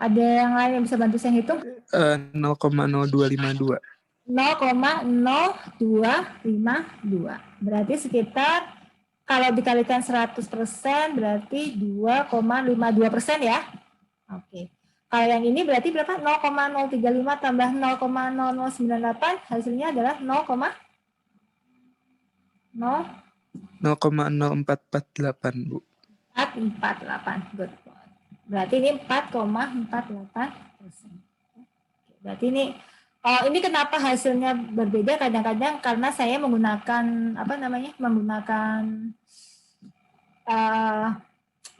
Ada yang lain yang bisa bantu saya hitung? 0,0252. 0,0252. Berarti sekitar kalau dikalikan 100% berarti 2,52% ya. Oke. Kalau yang ini berarti berapa? 0,035 tambah 0,0098 hasilnya adalah 0,0448, Bu. 448. Good. Berarti ini 4,48%. Berarti ini kenapa hasilnya berbeda kadang-kadang karena saya menggunakan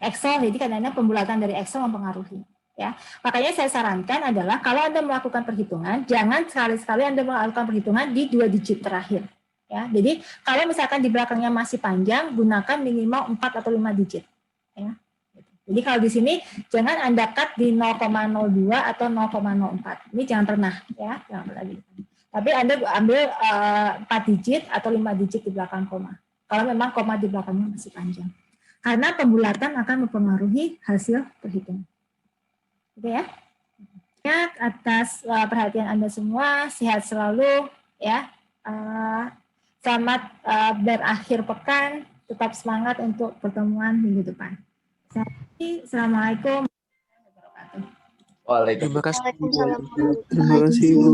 Excel, jadi kadang-kadang pembulatan dari Excel mempengaruhi. Ya, makanya saya sarankan adalah kalau Anda melakukan perhitungan, jangan sekali-sekali Anda melakukan perhitungan di 2 digit terakhir. Ya, jadi kalau misalkan di belakangnya masih panjang, gunakan minimal 4 atau 5 digit. Ya. Jadi kalau di sini jangan Anda cut di 0,02 atau 0,04. Ini jangan pernah ya, jangan pernah gitu. Tapi Anda ambil 4 digit atau 5 digit di belakang koma. Kalau memang koma di belakangnya masih panjang. Karena pembulatan akan mempengaruhi hasil perhitungan. Oke ya. Atas perhatian Anda semua, sehat selalu ya. Selamat berakhir pekan, tetap semangat untuk pertemuan minggu depan. Assalamualaikum warahmatullahi wabarakatuh. Terima kasih. Waalaikumsalam. Terima kasih, Bu.